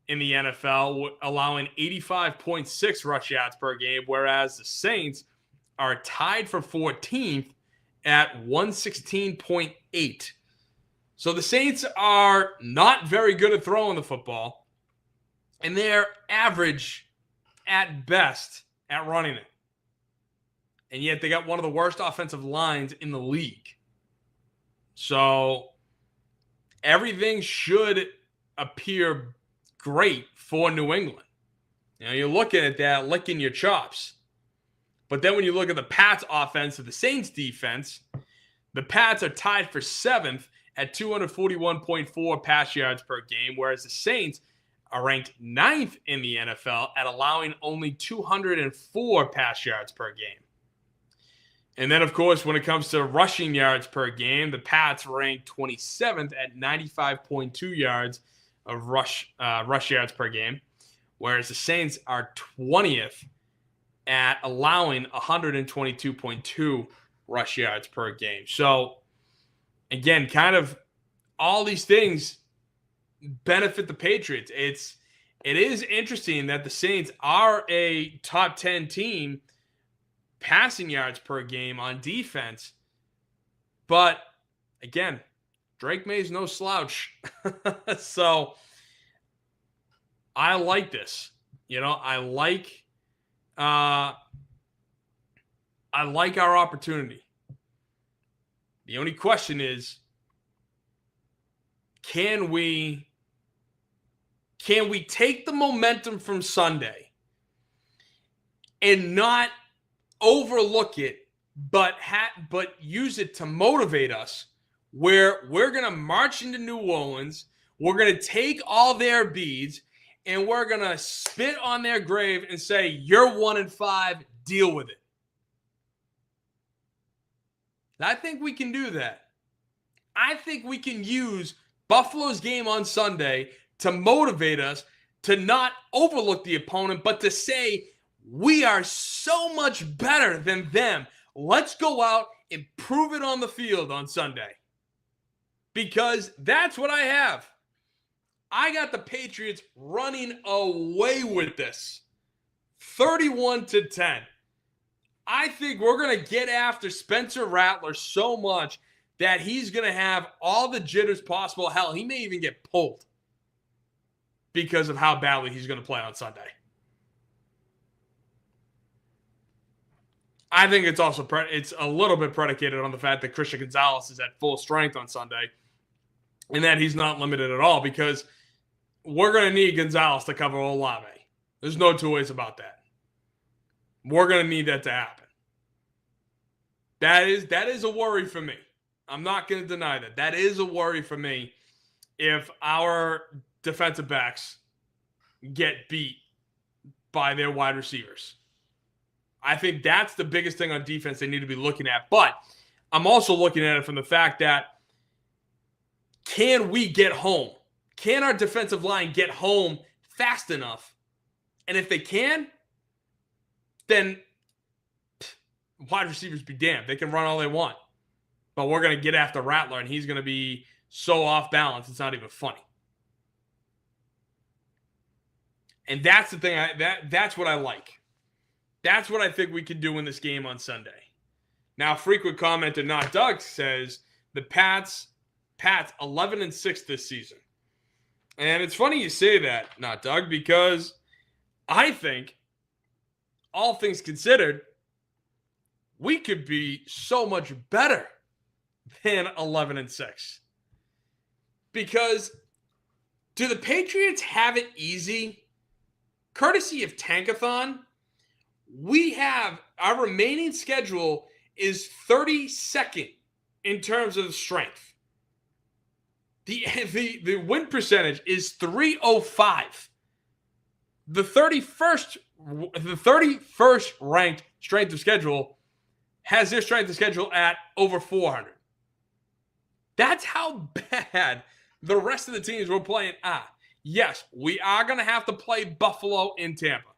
in the NFL, allowing 85.6 rush yards per game, whereas the Saints are tied for 14th at 116.8. So the Saints are not very good at throwing the football, and they're average at best at running it. And yet they got one of the worst offensive lines in the league. So everything should appear great for New England. You're looking at that, licking your chops. But then when you look at the Pats offense and the Saints defense, the Pats are tied for 7th at 241.4 pass yards per game, whereas the Saints are ranked 9th in the NFL at allowing only 204 pass yards per game. And then, of course, when it comes to rushing yards per game, the Pats rank 27th at 95.2 yards of rush yards per game, whereas the Saints are 20th at allowing 122.2 rush yards per game. So, again, kind of all these things benefit the Patriots. It is interesting that the Saints are a top 10 team passing yards per game on defense. But again, Drake Maye is no slouch. So I like this. I like our opportunity. The only question is, can we take the momentum from Sunday and not overlook it, but use it to motivate us, where we're going to march into New Orleans, we're going to take all their beads, and we're going to spit on their grave and say, you're 1-5, deal with it. I think we can do that. I think we can use Buffalo's game on Sunday to motivate us to not overlook the opponent, but to say, we are so much better than them. Let's go out and prove it on the field on Sunday. Because that's what I have. I got the Patriots running away with this. 31-10. I think we're going to get after Spencer Rattler so much that he's going to have all the jitters possible. Hell, he may even get pulled because of how badly he's going to play on Sunday. I think it's also it's a little bit predicated on the fact that Christian Gonzalez is at full strength on Sunday and that he's not limited at all, because we're going to need Gonzalez to cover Olave. There's no two ways about that. We're going to need that to happen. That is a worry for me. I'm not going to deny that. That is a worry for me if our defensive backs get beat by their wide receivers. I think that's the biggest thing on defense they need to be looking at. But I'm also looking at it from the fact that, can we get home? Can our defensive line get home fast enough? And if they can, then wide receivers be damned. They can run all they want. But we're going to get after Rattler, and he's going to be so off balance, it's not even funny. And that's the thing. That's what I like. That's what I think we can do in this game on Sunday. Now, frequent commenter Not Doug says the Pats 11-6 this season. And it's funny you say that, Not Doug, because I think, all things considered, we could be so much better than 11-6. Because do the Patriots have it easy? Courtesy of Tankathon, we have our remaining schedule is 32nd in terms of strength. The win percentage is .305. The 31st ranked strength of schedule has their strength of schedule at over 400. That's how bad the rest of the teams we're playing are. Yes, we are going to have to play Buffalo in Tampa.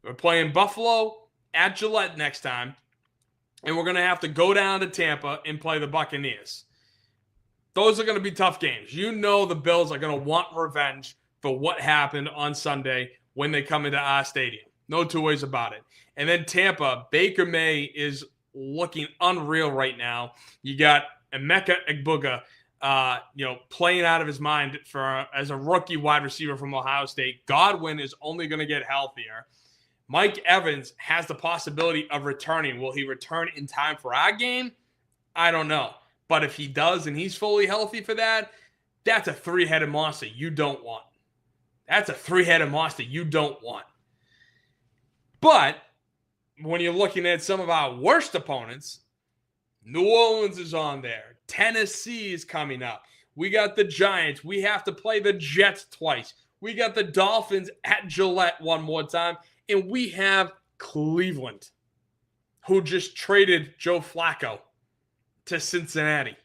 We're playing Buffalo at Gillette next time, and we're going to have to go down to Tampa and play the Buccaneers. Those are going to be tough games. You know the Bills are going to want revenge for what happened on Sunday when they come into our stadium. No two ways about it. And then Tampa, Baker May is looking unreal right now. You got Emeka Egbuka, playing out of his mind as a rookie wide receiver from Ohio State. Godwin is only going to get healthier. Mike Evans has the possibility of returning. Will he return in time for our game? I don't know. But if he does and he's fully healthy for that, that's a three-headed monster you don't want. That's a three-headed monster you don't want. But when you're looking at some of our worst opponents, New Orleans is on there. Tennessee is coming up. We got the Giants. We have to play the Jets twice. We got the Dolphins at Gillette one more time. And we have Cleveland, who just traded Joe Flacco to Cincinnati.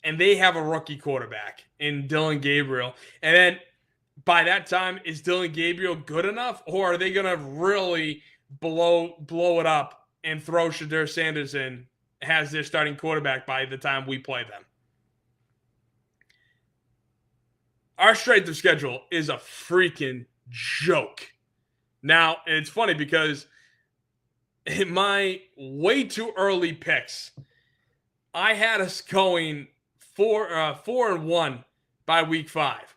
And they have a rookie quarterback in Dylan Gabriel. And then by that time, is Dylan Gabriel good enough? Or are they going to really blow it up and throw Shadur Sanders in as their starting quarterback by the time we play them? Our strength of schedule is a freaking joke. Now, it's funny because in my way too early picks, I had us going 4-1 by week 5.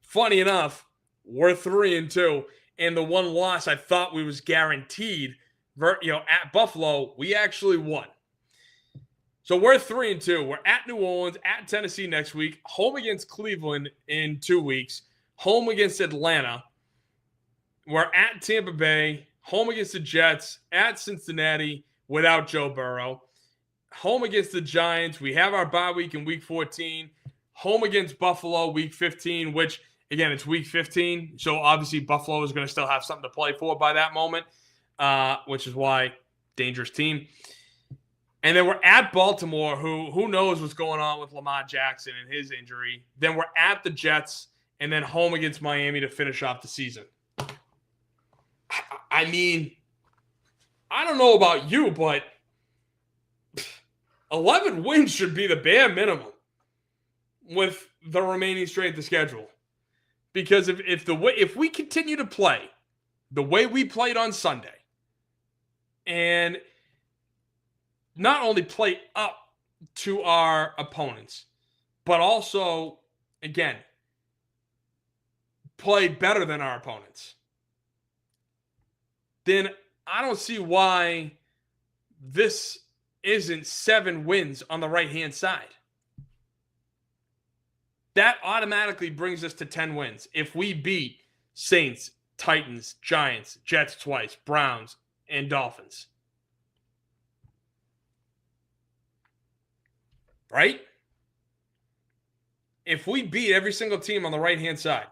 Funny enough, we're 3-2, and the one loss I thought we was guaranteed, at Buffalo, we actually won. So we're 3-2. We're at New Orleans, at Tennessee next week, home against Cleveland in 2 weeks, home against Atlanta. We're at Tampa Bay, home against the Jets, at Cincinnati without Joe Burrow, home against the Giants. We have our bye week in week 14, home against Buffalo week 15, which, again, it's week 15. So obviously Buffalo is going to still have something to play for by that moment, which is why dangerous team. And then we're at Baltimore, who knows what's going on with Lamar Jackson and his injury. Then we're at the Jets, and then home against Miami to finish off the season. I mean, I don't know about you, but 11 wins should be the bare minimum with the remaining strength of schedule. Because if we continue to play the way we played on Sunday, and not only play up to our opponents, but also, again, play better than our opponents, then I don't see why this isn't 7 wins on the right-hand side. That automatically brings us to 10 wins. If we beat Saints, Titans, Giants, Jets twice, Browns, and Dolphins. Right? If we beat every single team on the right-hand side,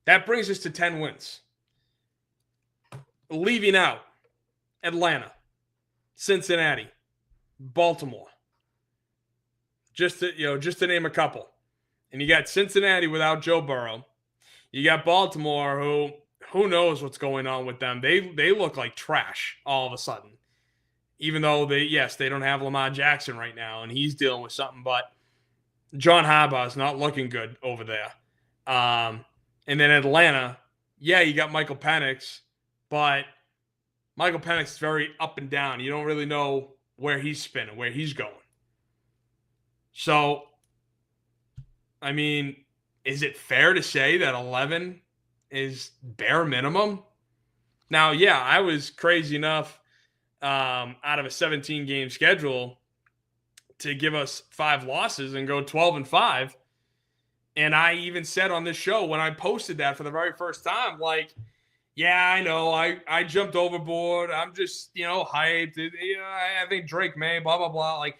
that brings us to 10 wins. Leaving out Atlanta, Cincinnati, Baltimore. Just to name a couple. And you got Cincinnati without Joe Burrow. You got Baltimore, who knows what's going on with them. They look like trash all of a sudden. Even though they don't have Lamar Jackson right now, and he's dealing with something, but John Harbaugh is not looking good over there. And then Atlanta, you got Michael Penix, but Michael Penix is very up and down. You don't really know where he's spinning, where he's going. So, I mean, is it fair to say that 11 is bare minimum? Now, I was crazy enough out of a 17-game schedule to give us 5 losses and go 12-5. And I even said on this show when I posted that for the very first time, like, I know, I jumped overboard. I'm just, hyped. I think Drake Maye, blah, blah, blah. Like,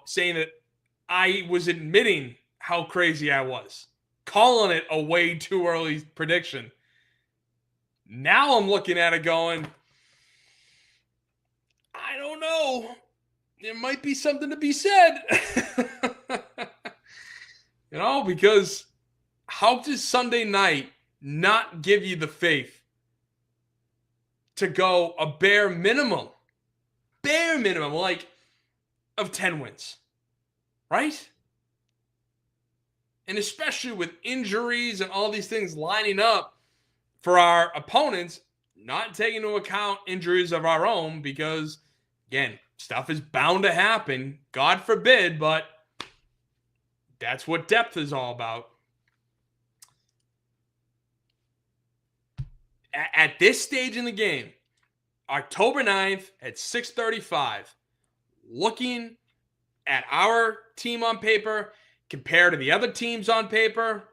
saying that I was admitting how crazy I was, calling it a way too early prediction. Now I'm looking at it going, I don't know. There might be something to be said. Because how does Sunday night not give you the faith to go a bare minimum, like, of 10 wins? Right? And especially with injuries and all these things lining up for our opponents, not taking into account injuries of our own, because, again, stuff is bound to happen. God forbid, but that's what depth is all about. At this stage in the game, October 9th at 6:35, looking at our team on paper compared to the other teams on paper,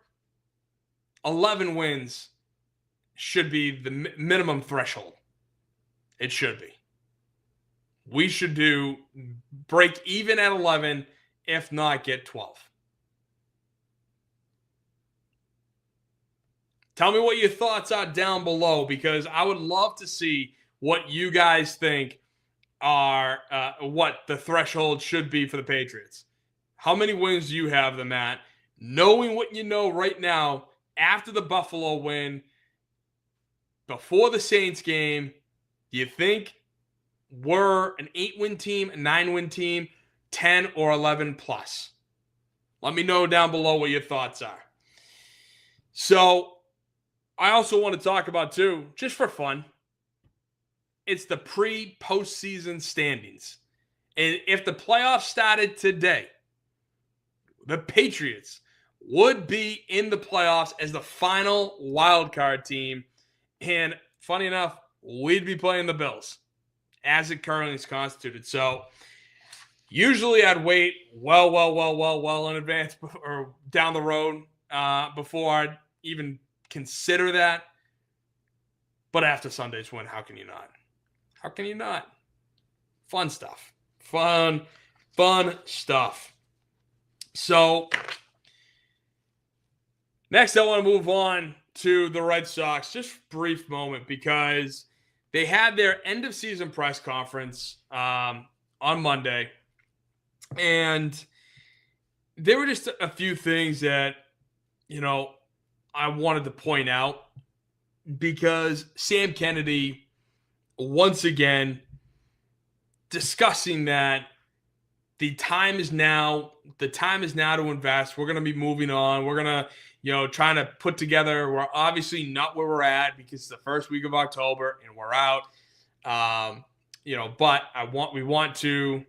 11 wins should be the minimum threshold. It should be. We should break even at 11, if not get 12. Tell me what your thoughts are down below, because I would love to see what you guys think are what the threshold should be for the Patriots. How many wins do you have them at? Knowing what you know right now, after the Buffalo win, before the Saints game, do you think we're an 8-win team, a 9-win team, 10 or 11 plus? Let me know down below what your thoughts are. So, I also want to talk about, too, just for fun, it's the pre-postseason standings. And if the playoffs started today, the Patriots would be in the playoffs as the final wildcard team. And funny enough, we'd be playing the Bills as it currently is constituted. So usually I'd wait well in advance or down the road before I'd even consider that. But after Sunday's win, how can you not? How can you not? Fun stuff. Fun stuff. So, next I want to move on to the Red Sox. Just a brief moment, because they had their end-of-season press conference on Monday. And there were just a few things that, I wanted to point out, because Sam Kennedy, once again, discussing that the time is now to invest. We're going to be moving on. We're going to, trying to put together. We're obviously not where we're at because it's the first week of October and we're out. But we want to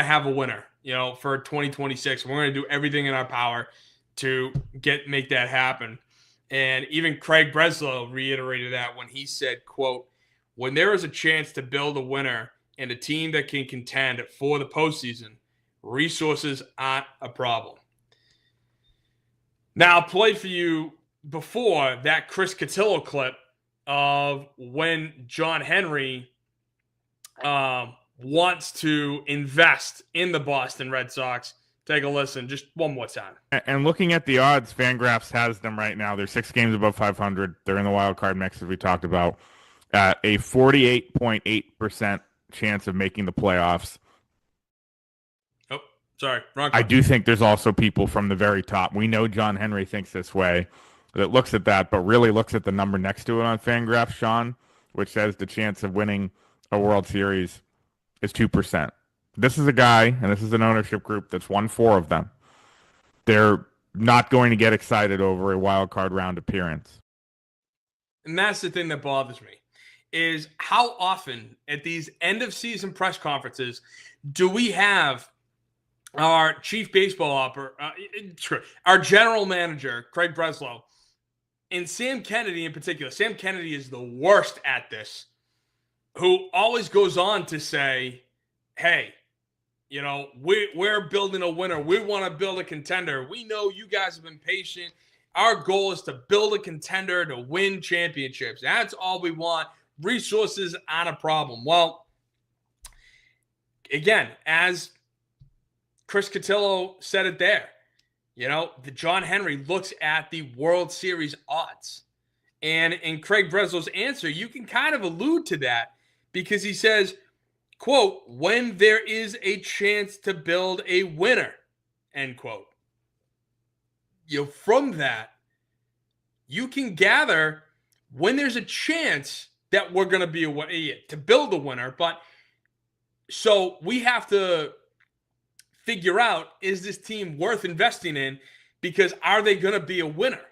have a winner, for 2026. We're going to do everything in our power to make that happen. And even Craig Breslow reiterated that when he said, quote, "When there is a chance to build a winner and a team that can contend for the postseason, resources aren't a problem." Now, I played for you before that Chris Cotillo clip of when John Henry wants to invest in the Boston Red Sox. Take a listen just one more time. And looking at the odds, Fangraphs has them right now. They're 6 games above 500. They're in the wild card mix, as we talked about. A 48.8% chance of making the playoffs. Oh, sorry. Wrong. I do think there's also people from the very top. We know John Henry thinks this way, that looks at that, but really looks at the number next to it on Fangraphs, Sean, which says the chance of winning a World Series is 2%. This is a guy, and this is an ownership group that's won 4 of them. They're not going to get excited over a wild card round appearance. And that's the thing that bothers me, is how often at these end-of-season press conferences do we have our chief baseball operator, our general manager, Craig Breslow, and Sam Kennedy in particular. Sam Kennedy is the worst at this, who always goes on to say, hey, we're building a winner. We want to build a contender. We know you guys have been patient. Our goal is to build a contender to win championships. That's all we want. Resources aren't a problem. Well, again, as Chris Cotillo said it there, the John Henry looks at the World Series odds. And in Craig Breslow's answer, you can kind of allude to that, because he says, quote, "when there is a chance to build a winner," end quote. From that, you can gather when there's a chance that we're going to be to build a winner. But so we have to figure out, is this team worth investing in? Because are they going to be a winner?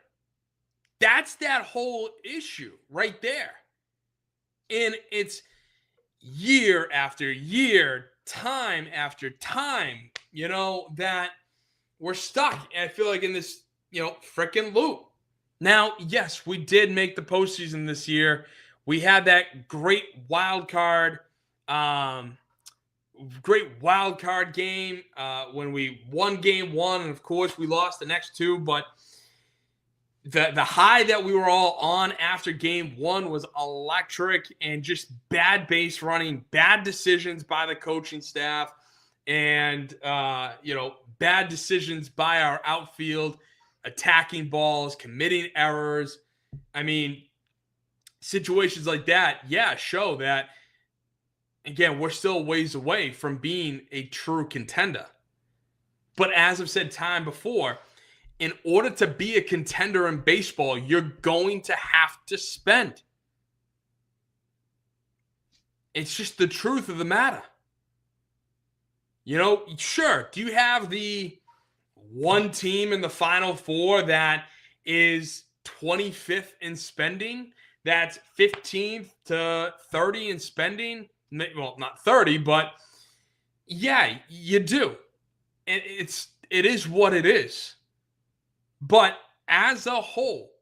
That's that whole issue right there. And it's year after year, time after time, that we're stuck. I feel like in this, freaking loop. Now, yes, we did make the postseason this year We had that great wild card game when we won game one, and of course we lost the next two. But the high that we were all on after game one was electric, and just bad base running, bad decisions by the coaching staff, and bad decisions by our outfield, attacking balls, committing errors. I mean, situations like that, show that, again, we're still ways away from being a true contender. But as I've said time before, in order to be a contender in baseball, you're going to have to spend. It's just the truth of the matter. Sure, do you have the one team in the Final Four that is 25th in spending, that's 15th to 30 in spending? Well, not 30, but yeah, you do. And it is what it is. But as a whole,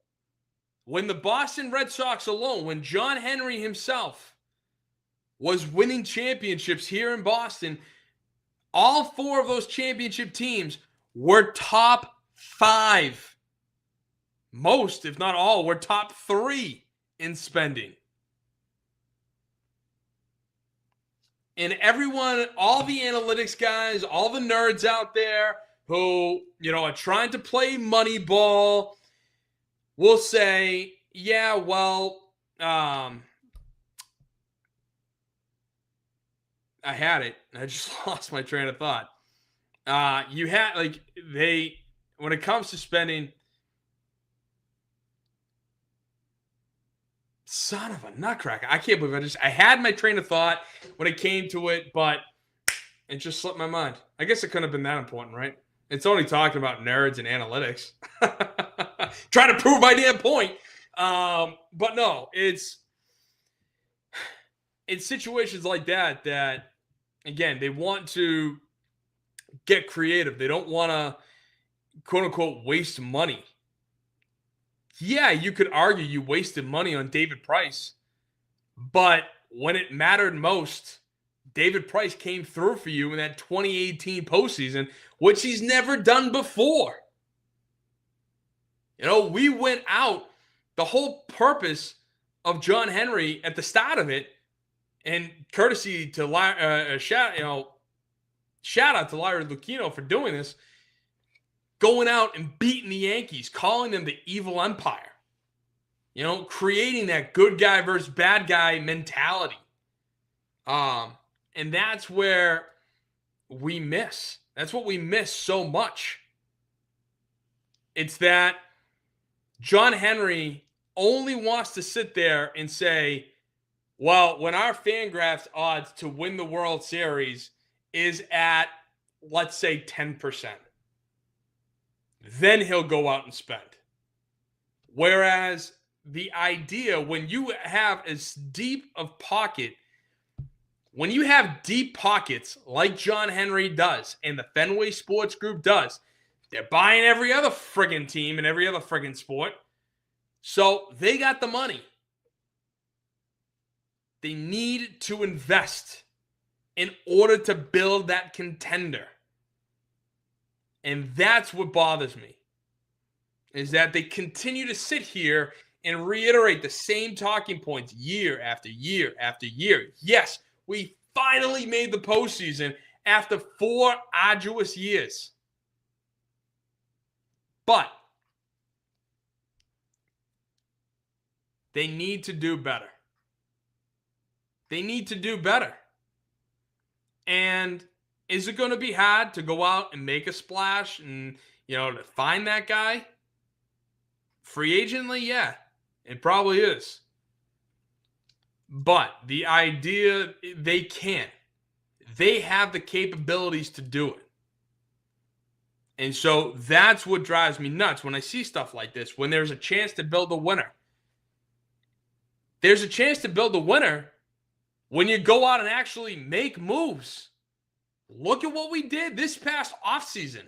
when the Boston Red Sox alone, when John Henry himself was winning championships here in Boston, all four of those championship teams were top 5. Most, if not all, were top 3 in spending. And everyone, all the analytics guys, all the nerds out there who, are trying to play Moneyball will say, yeah, well, I had it. I just lost my train of thought. When it comes to spending, son of a nutcracker. I can't believe I had my train of thought when it came to it, but it just slipped my mind. I guess it couldn't have been that important, right? It's only talking about nerds and analytics. Trying to prove my damn point. But no, it's situations like that, again, they want to get creative. They don't want to, quote unquote, waste money. Yeah, you could argue you wasted money on David Price, but when it mattered most, David Price came through for you in that 2018 postseason, which he's never done before. We went out. The whole purpose of John Henry at the start of it, and courtesy to shout out to Larry Lucchino for doing this, going out and beating the Yankees, calling them the evil empire. Creating that good guy versus bad guy mentality. And that's where we miss. That's what we miss so much. It's that John Henry only wants to sit there and say, well, when our Fangraphs odds to win the World Series is at, let's say, 10%, then he'll go out and spend. Whereas the idea, when you have as deep of pocket, when you have deep pockets like John Henry does and the Fenway Sports Group does, they're buying every other friggin' team and every other friggin' sport. So they got the money. They need to invest in order to build that contender. And that's what bothers me, is that they continue to sit here and reiterate the same talking points year after year after year. Yes, we finally made the postseason after 4 arduous years. But they need to do better. They need to do better. And is it going to be hard to go out and make a splash and, to find that guy? Free agently, yeah, it probably is. But the idea, they can. They have the capabilities to do it. And so that's what drives me nuts when I see stuff like this, when there's a chance to build a winner. There's a chance to build a winner when you go out and actually make moves. Look at what we did this past offseason.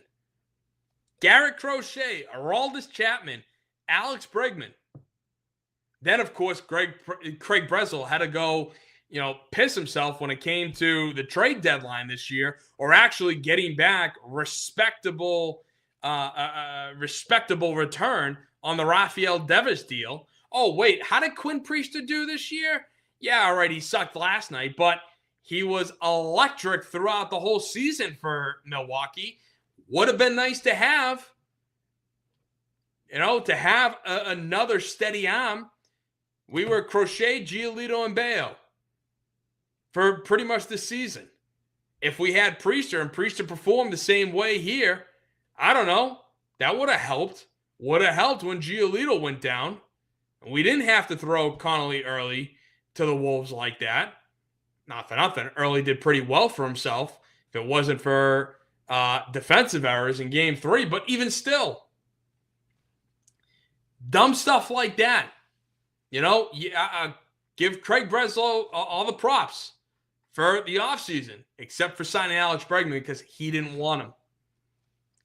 Garrett Crochet, Aroldis Chapman, Alex Bregman. Then, of course, Craig Breslow had to go, piss himself when it came to the trade deadline this year, or actually getting back respectable return on the Rafael Devers deal. Oh, wait, how did Quinn Priester do this year? Yeah, all right, he sucked last night, but he was electric throughout the whole season for Milwaukee. Would have been nice to have, another steady arm. We were Crochet, Giolito, and Bayo for pretty much the season. If we had Priester and Priester performed the same way here, I don't know. That would have helped. Would have helped when Giolito went down. We didn't have to throw Connolly early to the Wolves like that. Not for nothing. Early did pretty well for himself if it wasn't for defensive errors in Game 3. But even still, dumb stuff like that. Give Craig Breslow all the props for the offseason, except for signing Alex Bregman because he didn't want him.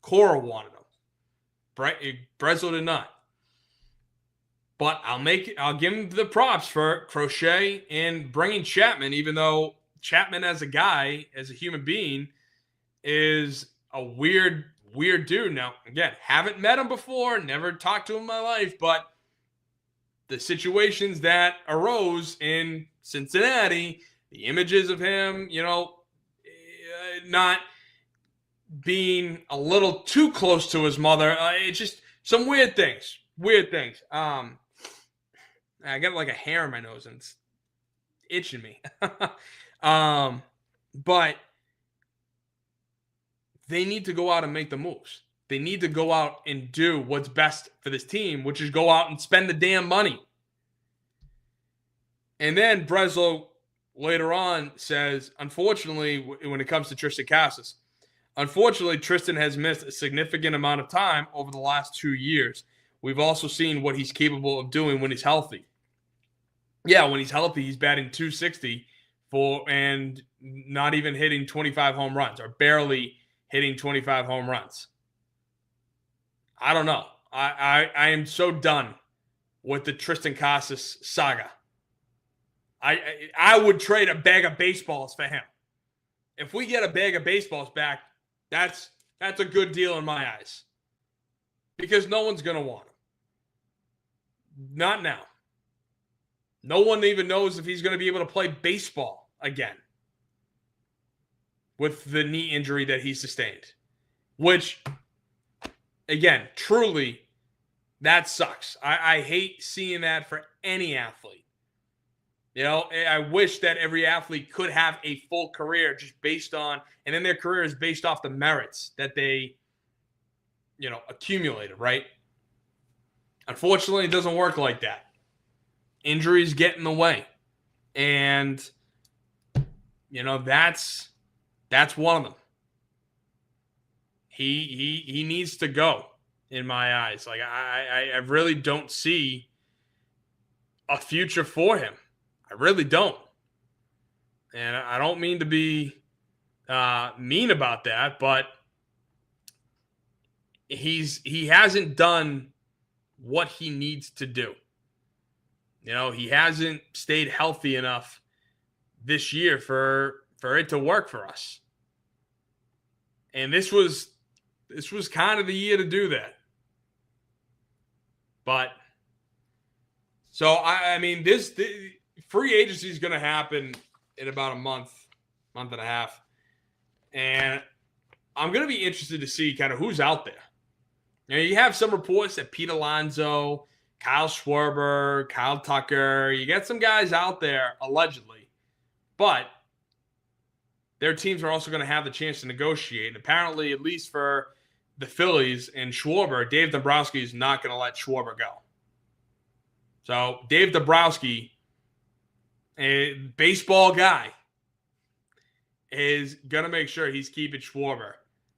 Cora wanted him. Breslow did not. But I'll give him the props for Crochet and bringing Chapman, even though Chapman as a guy, as a human being, is a weird dude. Now, again, haven't met him before, never talked to him in my life, but the situations that arose in Cincinnati, the images of him, not being a little too close to his mother, it's just some weird things. I got like a hair in my nose and it's itching me. But they need to go out and make the moves. They need to go out and do what's best for this team, which is go out and spend the damn money. And then Breslow later on says, unfortunately, when it comes to Tristan Casas, unfortunately, Tristan has missed a significant amount of time over the last 2 years. We've also seen what he's capable of doing when he's healthy. Yeah, when he's healthy, he's batting .260 and not even hitting 25 home runs, or barely hitting 25 home runs. I don't know. I am so done with the Tristan Casas saga. I would trade a bag of baseballs for him. If we get a bag of baseballs back, that's a good deal in my eyes. Because no one's going to want him. Not now. No one even knows if he's going to be able to play baseball again with the knee injury that he sustained. Which, again, truly, that sucks. I hate seeing that for any athlete. I wish that every athlete could have a full career just based on, and then their career is based off the merits that they, accumulated, right? Unfortunately, it doesn't work like that. Injuries get in the way. And, that's one of them. He needs to go, in my eyes. Like, I really don't see a future for him. I really don't. And I don't mean to be mean about that, but he hasn't done what he needs to do. He hasn't stayed healthy enough this year for it to work for us. And this was kind of the year to do that. But so I mean this free agency is going to happen in about a month and a half. And I'm going to be interested to see kind of who's out there. You have some reports that Pete Alonso, Kyle Schwarber, Kyle Tucker, you get some guys out there, allegedly. But their teams are also going to have the chance to negotiate. And apparently, at least for the Phillies and Schwarber, Dave Dombrowski is not going to let Schwarber go. So Dave Dombrowski, a baseball guy, is going to make sure he's keeping Schwarber.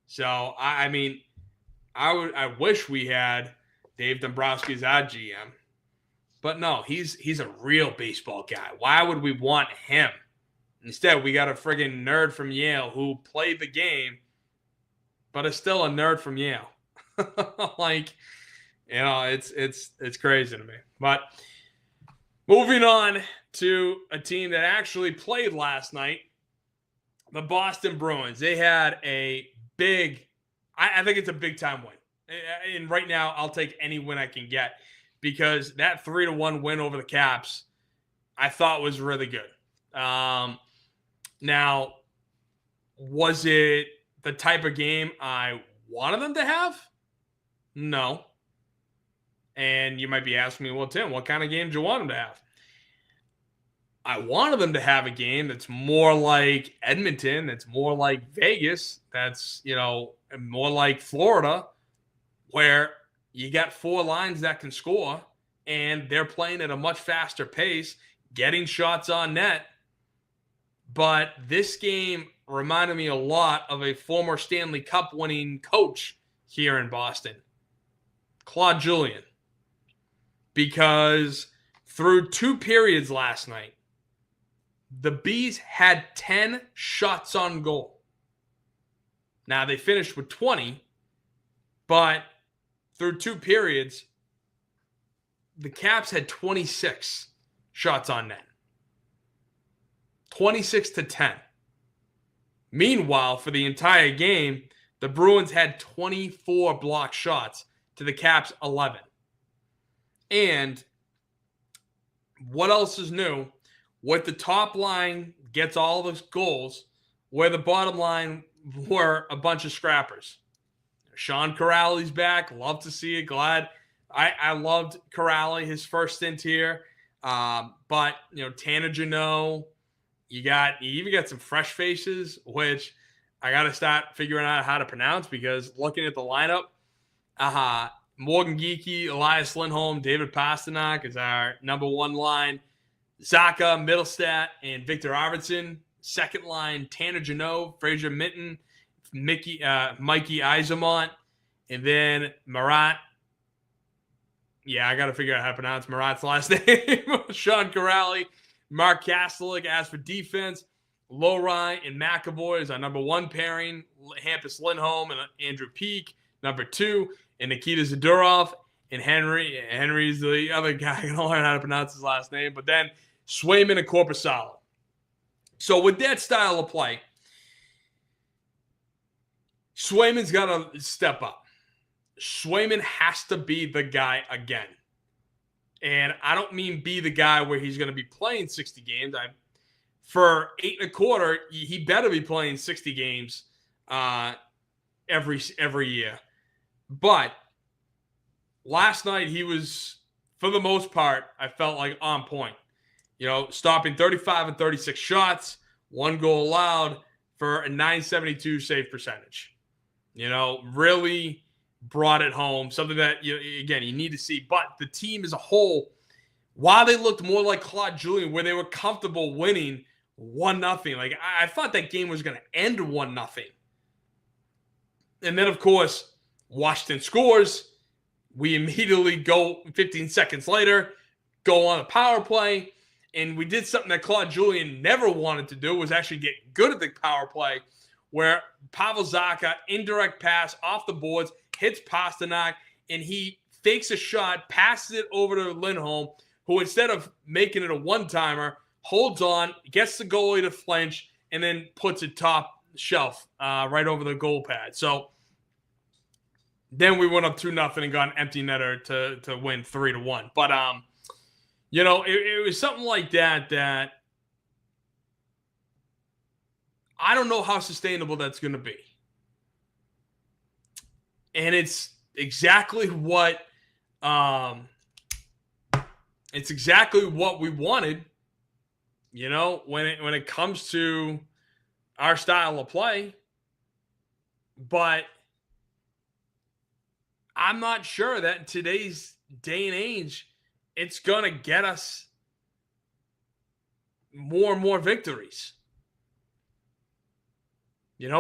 So, I wish we had Dave Dombrowski as our GM. But no, he's a real baseball guy. Why would we want him? Instead, we got a friggin' nerd from Yale who played the game, but is still a nerd from Yale. It's crazy to me. But Moving on to a team that actually played last night, the Boston Bruins. They had a big, I think it's a big time win. And right now, I'll take any win I can get because that 3-1 win over the Caps, I thought was really good. Now, was it the type of game I wanted them to have? No. And you might be asking me, well, Tim, what kind of game do you want them to have? I wanted them to have a game that's more like Edmonton, that's more like Vegas, that's, more like Florida, where you got four lines that can score and they're playing at a much faster pace, getting shots on net. But this game reminded me a lot of a former Stanley Cup winning coach here in Boston, Claude Julien. Because through 2 periods last night, the Bees had 10 shots on goal. Now, they finished with 20, but through 2 periods, the Caps had 26 shots on net. 26-10. Meanwhile, for the entire game, the Bruins had 24 blocked shots to the Caps' 11. And what else is new? What the top line gets all those goals, where the bottom line were a bunch of scrappers. Sean Corrali's back. Love to see it. Glad. I loved Corrali, his first stint here. But, Tanner Janot, you even got some fresh faces, which I got to start figuring out how to pronounce because looking at the lineup, Morgan Geekie, Elias Lindholm, David Pastrnak is our number 1 line. Zaka, Middlestat, and Victor Arvidsson. Second line, Tanner Janot, Fraser Minton, Mikey Eismont, and then Marat. Yeah, I got to figure out how to pronounce Marat's last name. Sean Corrali, Mark Kastelik. As for defense, Lowry and McAvoy is our number 1 pairing. Hampus Lindholm and Andrew Peak, number 2. And Nikita Zadorov and Henry. Henry's the other guy. I don't learn how to pronounce his last name. But then Swayman and Korpisalo. So with that style of play, Swayman's got to step up. Swayman has to be the guy again. And I don't mean be the guy where he's going to be playing 60 games. For 8.25, he better be playing 60 games every year. But last night he was, for the most part, I felt like on point. Stopping 35 and 36 shots, 1 goal allowed for a .972 save percentage. Really brought it home. Something that, you need to see. But the team as a whole, while they looked more like Claude Julien, where they were comfortable winning 1-0, like I thought that game was going to end 1-0. And then, of course, Washington scores. We immediately go 15 seconds later, go on a power play. And we did something that Claude Julien never wanted to do, was actually get good at the power play, where Pavel Zacha, indirect pass off the boards, hits Pastrnak, and he fakes a shot, passes it over to Lindholm, who instead of making it a one-timer, holds on, gets the goalie to flinch, and then puts it top shelf right over the goal pad. So then we went up 2-0 and got an empty netter to win 3-1. But it was something like that I don't know how sustainable that's going to be. And it's exactly what we wanted, when it comes to our style of play. But I'm not sure that in today's day and age, it's going to get us more and more victories.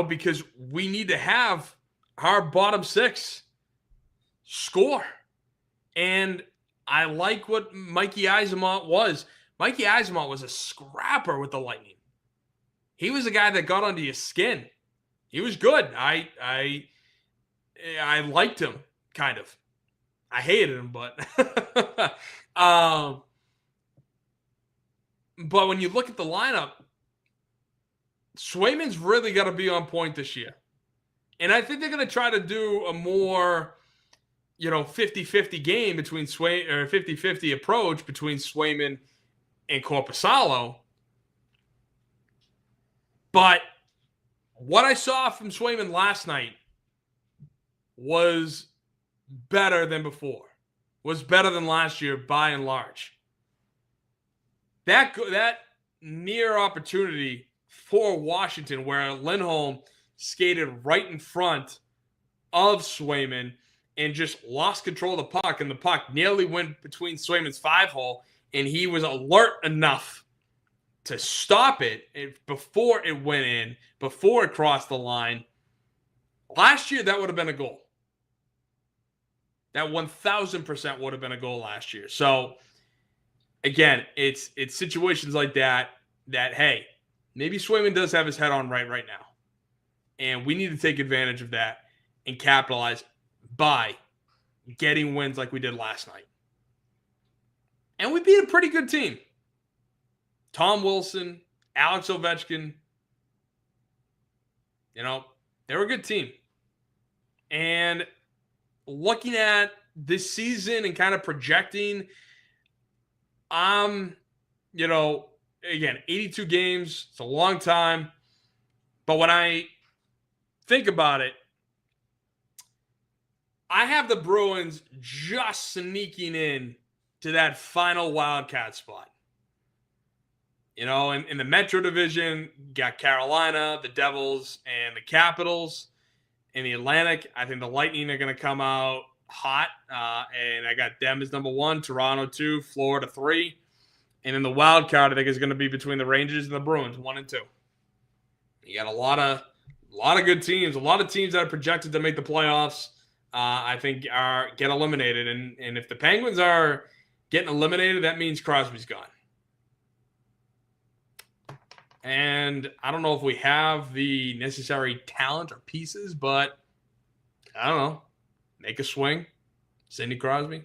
Because we need to have our bottom 6 score. And I like what Mikey Eismont was. Mikey Eismont was a scrapper with the Lightning. He was a guy that got under your skin. He was good. I liked him, kind of. I hated him, but But when you look at the lineup, Swayman's really got to be on point this year. And I think they're going to try to do a more, 50-50 game between 50-50 approach between Swayman and Korpisalo. But what I saw from Swayman last night was better than before, was better than last year by and large. That near opportunity for Washington where Lindholm skated right in front of Swayman and just lost control of the puck, and the puck nearly went between Swayman's 5-hole, and he was alert enough to stop it before it went in, before it crossed the line. Last year, that would have been a goal. That 1,000% would have been a goal last year. So, again, it's situations like that, hey, maybe Swayman does have his head on right now. And we need to take advantage of that and capitalize by getting wins like we did last night. And we beat a pretty good team. Tom Wilson, Alex Ovechkin, they were a good team. And looking at this season and kind of projecting, again, 82 games, it's a long time. But when I think about it, I have the Bruins just sneaking in to that final wildcat spot. In the Metro Division, you got Carolina, the Devils, and the Capitals. In the Atlantic, I think the Lightning are going to come out hot. And I got them as number 1, Toronto 2, Florida 3. And in the wild card, I think is going to be between the Rangers and the Bruins, 1 and 2. You got a lot of good teams, a lot of teams that are projected to make the playoffs. I think get eliminated. And if the Penguins are getting eliminated, that means Crosby's gone. And I don't know if we have the necessary talent or pieces, but I don't know. Make a swing. Sidney Crosby.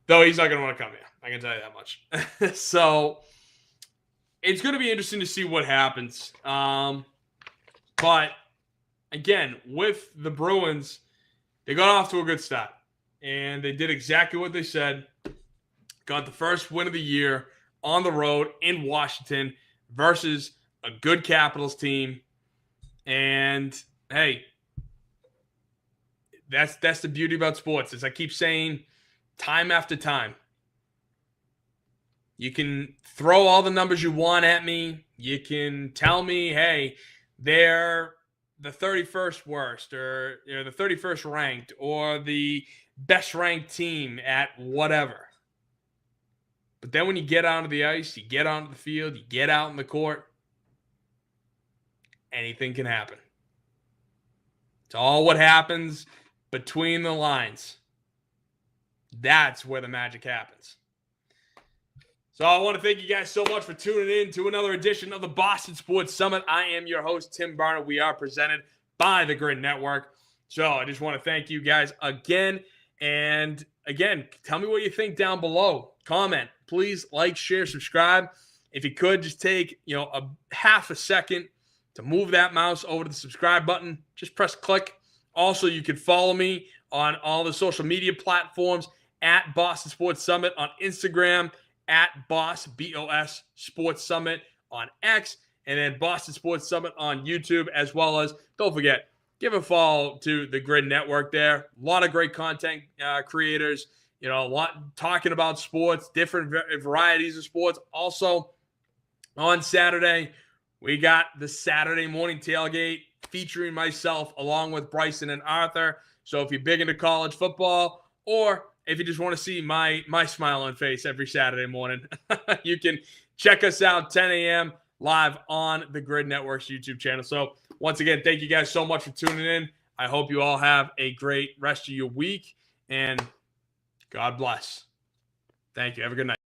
Though he's not going to want to come here. I can tell you that much. So it's going to be interesting to see what happens. But again, with the Bruins, they got off to a good start. And they did exactly what they said. Got the first win of the year on the road in Washington versus a good Capitals team. And, hey, that's the beauty about sports. As I keep saying time after time, you can throw all the numbers you want at me. You can tell me, hey, they're the 31st worst or the 31st ranked or the best ranked team at whatever. But then when you get onto the ice, you get onto the field, you get out in the court, anything can happen. It's all what happens between the lines. That's where the magic happens. So I want to thank you guys so much for tuning in to another edition of the Boston Sports Summit. I am your host, Tim Barnett. We are presented by the Grid Network. So I just want to thank you guys again. And again, tell me what you think down below. Comment. Please like, share, subscribe. If you could, just take a half a second to move that mouse over to the subscribe button. Just press click. Also, you can follow me on all the social media platforms at Boston Sports Summit on Instagram, at BOS Sports Summit on X, and then Boston Sports Summit on YouTube, as well as, don't forget, give a follow to the Grid Network there. A lot of great content creators, a lot talking about sports, different varieties of sports. Also, on Saturday, we got the Saturday morning tailgate featuring myself along with Bryson and Arthur. So if you're big into college football, or if you just want to see my smiling face every Saturday morning, you can check us out 10 a.m. live on the Grid Network's YouTube channel. So once again, thank you guys so much for tuning in. I hope you all have a great rest of your week, and God bless. Thank you. Have a good night.